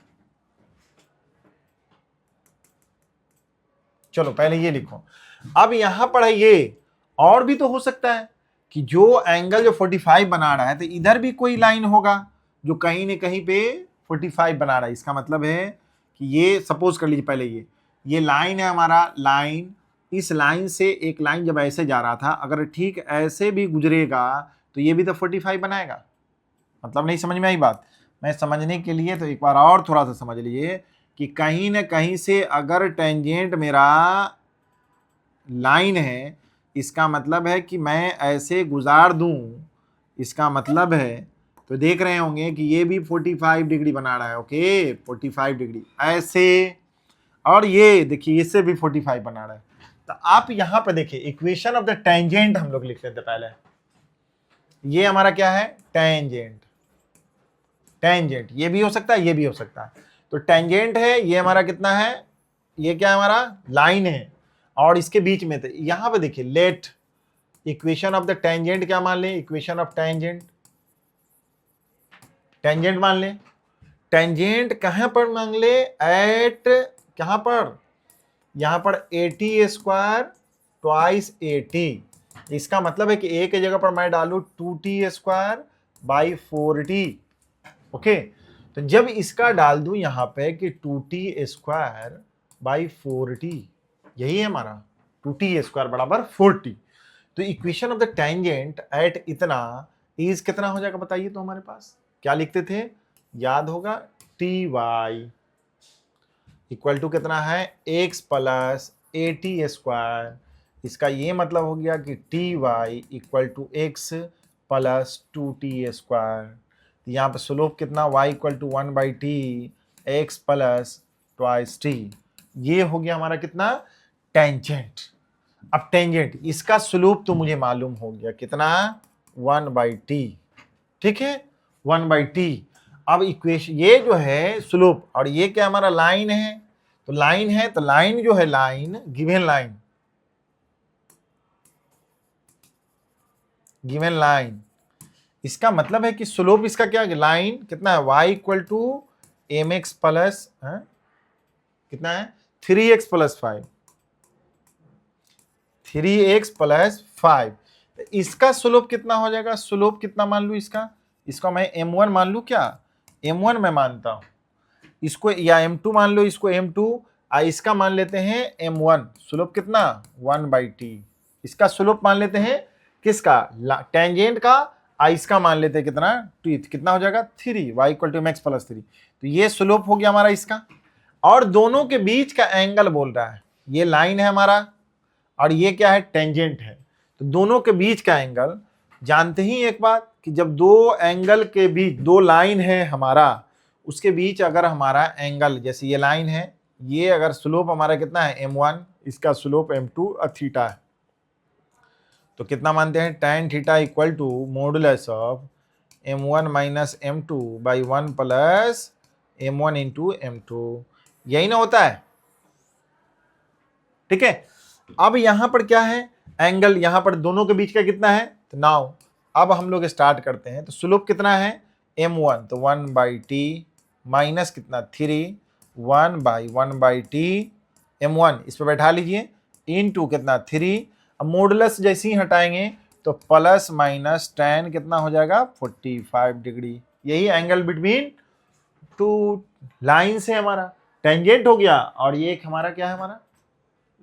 चलो पहले ये लिखो। अब यहां पर है ये, और भी तो हो सकता है कि जो एंगल जो 45 बना रहा है, तो इधर भी कोई लाइन होगा जो कहीं न कहीं पे 45 बना रहा है। इसका मतलब है कि ये सपोज कर लीजिए, पहले ये लाइन है हमारा, लाइन, इस लाइन से एक लाइन जब ऐसे जा रहा था, अगर ठीक ऐसे भी गुजरेगा तो ये भी तो 45 बनाएगा। मतलब नहीं समझ में आई बात, मैं समझने के लिए तो एक बार और थोड़ा सा समझ लीजिए कि कहीं ना कहीं से अगर टेंजेंट मेरा लाइन है, इसका मतलब है कि मैं ऐसे गुजार दूं, इसका मतलब है, तो देख रहे होंगे कि ये भी 45 डिग्री बना रहा है, ओके 45 डिग्री ऐसे, और ये देखिए इससे भी 45 बना रहा है। तो आप यहां पर देखिए इक्वेशन ऑफ द टेंजेंट हम लोग लिख लेते हैं पहले। ये हमारा क्या है, टेंजेंट, टेंजेंट ये भी हो सकता है, ये भी हो सकता है। तो टेंजेंट है ये हमारा कितना है, ये क्या है हमारा लाइन है और इसके बीच में थे। यहां पे देखिए let equation of the tangent क्या मान लें, इक्वेशन ऑफ टेंजेंट, टेंजेंट मान लें। टेंजेंट कहां पर मांग ले, एट कहां पर, यहां पर 80 स्क्वायर ट्वाइस 80। इसका मतलब है कि ए की जगह पर मैं डालू 2t square by 4t। Okay, तो जब इसका डाल दूं यहां पे कि 2t स्क्वायर बाई 4t, यही है हमारा 2t स्क्वायर बराबर 4t। तो equation of the tangent at इतना इज कितना हो जाएगा बताइए। तो हमारे पास क्या लिखते थे, याद होगा, टी वाई इक्वल टू कितना है, x प्लस 80 स्क्वायर। इसका ये मतलब हो गया कि t y equal to x plus 2t square. यहाँ पर स्लोप कितना, y equal to 1/t x plus twice t. ये हो गया हमारा कितना, टेंजेंट। अब टेंजेंट इसका स्लोप तो मुझे मालूम हो गया कितना, 1/t, ठीक है, 1/t। अब इक्वेशन ये जो है स्लोप और ये क्या हमारा लाइन है, तो लाइन है, तो लाइन जो है, line given line, given line, इसका मतलब है कि स्लोप इसका क्या है, लाइन कितना है, y equal to m x plus कितना है 3x प्लस 5, 3x प्लस 5। इसका स्लोप कितना हो जाएगा, स्लोप कितना मान लू इसका, इसको मैं m1 मान लू, क्या m1 मैं मानता हूं इसको, या m2 मान लो इसको, m2 इसका मान लेते हैं m1, स्लोप कितना 1/t। इसका स्लोप मान लेते हैं किसका, टेंजेंट का, इसका मान लेते हैं कितना, कितना हो जाएगा 3, y equal to x plus 3। तो ये स्लोप हो गया हमारा इसका, और दोनों के बीच का एंगल बोल रहा है, ये लाइन है हमारा और ये क्या है, टेंजेंट है। तो दोनों के बीच का एंगल, जानते ही एक बात कि जब दो एंगल के बीच, दो लाइन है हमारा, उसके बीच अगर हमारा एंगल, जैसे ये लाइन है, ये अगर स्लोप हमारा कितना है m1, इसका स्लोप m2 और थीटा है, तो कितना मानते हैं, tan theta equal to modulus of m1 minus m2 by 1 plus m1 into m2, यही ना होता है, ठीक है। अब यहां पर क्या है, एंगल यहां पर दोनों के बीच का कितना है, तो नाउ अब हम लोग स्टार्ट करते हैं। तो स्लोप कितना है m1, तो 1/t माइनस कितना 3, 1/1/t m1 इस पर बैठा लीजिए, इनटू कितना 3। अब मॉडुलस जैसे ही हटाएंगे तो प्लस माइनस tan कितना हो जाएगा 45 डिग्री। यही एंगल बिटवीन टू लाइन से हमारा टेंजेंट हो गया, और ये एक हमारा क्या है, हमारा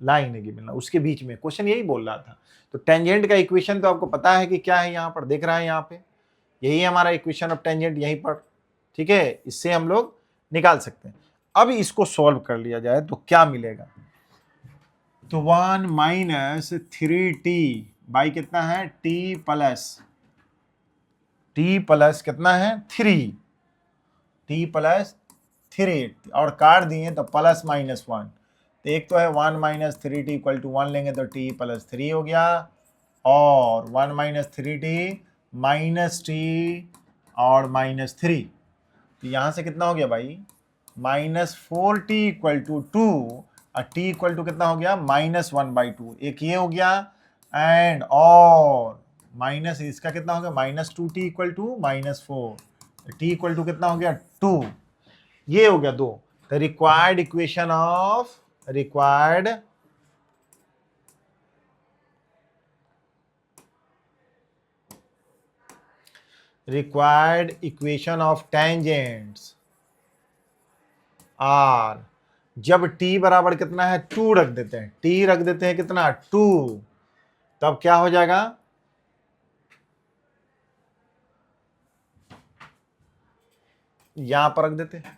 लाइन है गिवन, उसके बीच में क्वेश्चन यही बोल रहा था। तो टेंजेंट का इक्वेशन तो आपको पता है कि क्या है, यहाँ पर देख रहा है, यहाँ पे यही हमारा इक्वेशन ऑफ टेंजेंट यहीं पर, ठीक है, इससे हम लोग निकाल सकते हैं। अब इसको सॉल्व कर लिया जाए तो क्या मिलेगा, तो 1 माइनस 3t बाई कितना है, t प्लस कितना है 3, t प्लस 3, और काट दिए तो प्लस माइनस 1। तो एक तो है 1 माइनस 3t इक्वल टू 1 लेंगे तो t प्लस 3 हो गया, और 1 माइनस 3t माइनस t और माइनस 3, तो यहाँ से कितना हो गया भाई, माइनस 4t इक्वल टू 2, और t इक्वल टू कितना हो गया, -1/2। एक ये हो गया, एंड और माइनस इसका कितना हो गया, -2t equal to -4, t equal to कितना हो गया 2। ये हो गया 2। The required equation of required equation of tangents are, जब t बराबर कितना है 2 रख देते हैं, t रख देते हैं कितना 2, तब क्या हो जाएगा, यहां पर रख देते हैं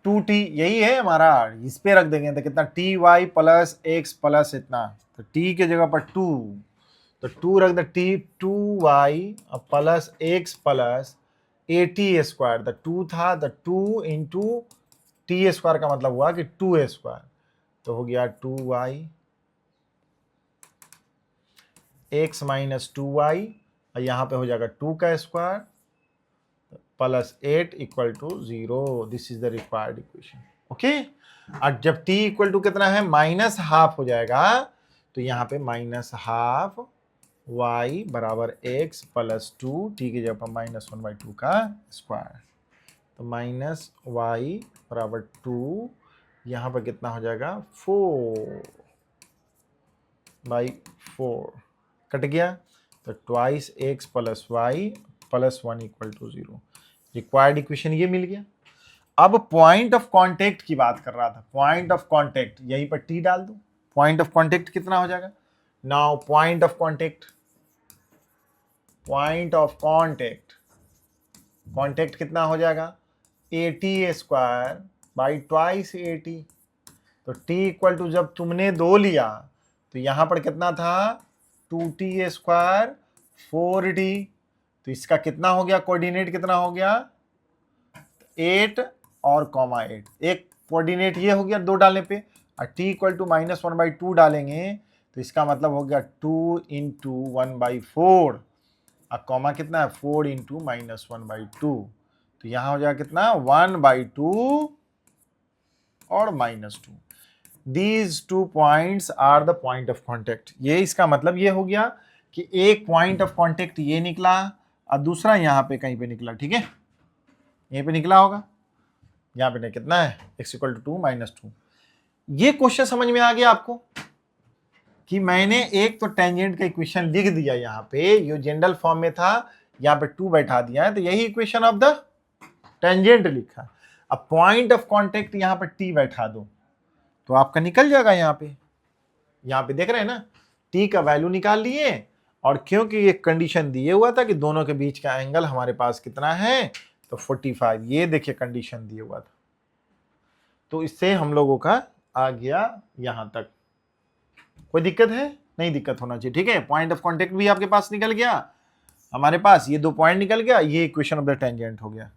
2t, यही है हमारा, इस पे रख देंगे तो कितना t y plus x plus इतना, तो t के जगह पर 2, तो 2 रख दे, t 2y plus x plus 80 square, the 2 था, द 2 इंटू टी स्क्वायर का मतलब हुआ कि 2 स्क्वायर, तो हो गया 2y x माइनस 2y, और यहाँ पे हो जाएगा 2 का square plus 8 equal to 0। This is the required equation. Okay. और जब t इक्वल टू कितना है माइनस हाफ हो जाएगा तो यहाँ पे माइनस हाफ y बराबर x प्लस 2 t की जगह पर -1/2 का स्क्वायर, तो माइनस y बराबर 2, यहाँ पर कितना हो जाएगा 4/4 कट गया, तो twice x plus y plus 1 equal to 0। Required equation ये मिल गया। अब पॉइंट ऑफ कांटेक्ट की बात कर रहा था, पॉइंट ऑफ कांटेक्ट यहीं पर t डाल दो, पॉइंट ऑफ कांटेक्ट कितना हो जाएगा, now point of contact, point of contact, contact कितना हो जाएगा AT square by twice AT, तो t इक्वल टू जब तुमने 2 लिया तो यहां पर कितना था 2t स्क्वायर 4t, तो इसका कितना हो गया कोऑर्डिनेट कितना हो गया 8 और कॉमा 8, एक कोऑर्डिनेट ये हो गया 2 डालने पे, और t इक्वल टू -1/2 डालेंगे तो इसका मतलब हो गया 2 इंटू 1/4, और कॉमा कितना है 4 इंटू -1/2, तो यहां हो जाएगा कितना 1/2 और -2। These 2 points are the point of contact। ये इसका मतलब ये हो गया कि एक पॉइंट ऑफ कांटेक्ट ये निकला और दूसरा यहाँ पे कहीं पे निकला, ठीक है, यहीं पे निकला होगा, यहाँ पे नहीं, कितना है x इक्वल टू 2 -2। ये क्वेश्चन समझ में आ गया आपको कि मैंने एक तो टेंजेंट का इक्वेशन लिख दिया यहाँ पे, ये जनरल फॉर्म में था, यहाँ पे 2 बैठा दिया है, तो यही इक्वेशन ऑफ द टेंजेंट लिखा। अब पॉइंट ऑफ कांटेक्ट यहाँ पर t बैठा दो तो आपका निकल जाएगा, यहाँ पे देख रहे हैं ना, t का वैल्यू निकाल लिए, और क्योंकि एक कंडीशन दिए हुआ था कि दोनों के बीच का एंगल हमारे पास कितना है तो 45, ये देखिए कंडीशन दिया हुआ था, तो इससे हम लोगों का आ गया यहां तक। कोई दिक्कत है? नहीं दिक्कत होना चाहिए, ठीक है। पॉइंट ऑफ कांटेक्ट भी आपके पास निकल गया, हमारे पास ये 2 पॉइंट निकल गया, ये इक्वेशन ऑफ द टेंजेंट हो गया।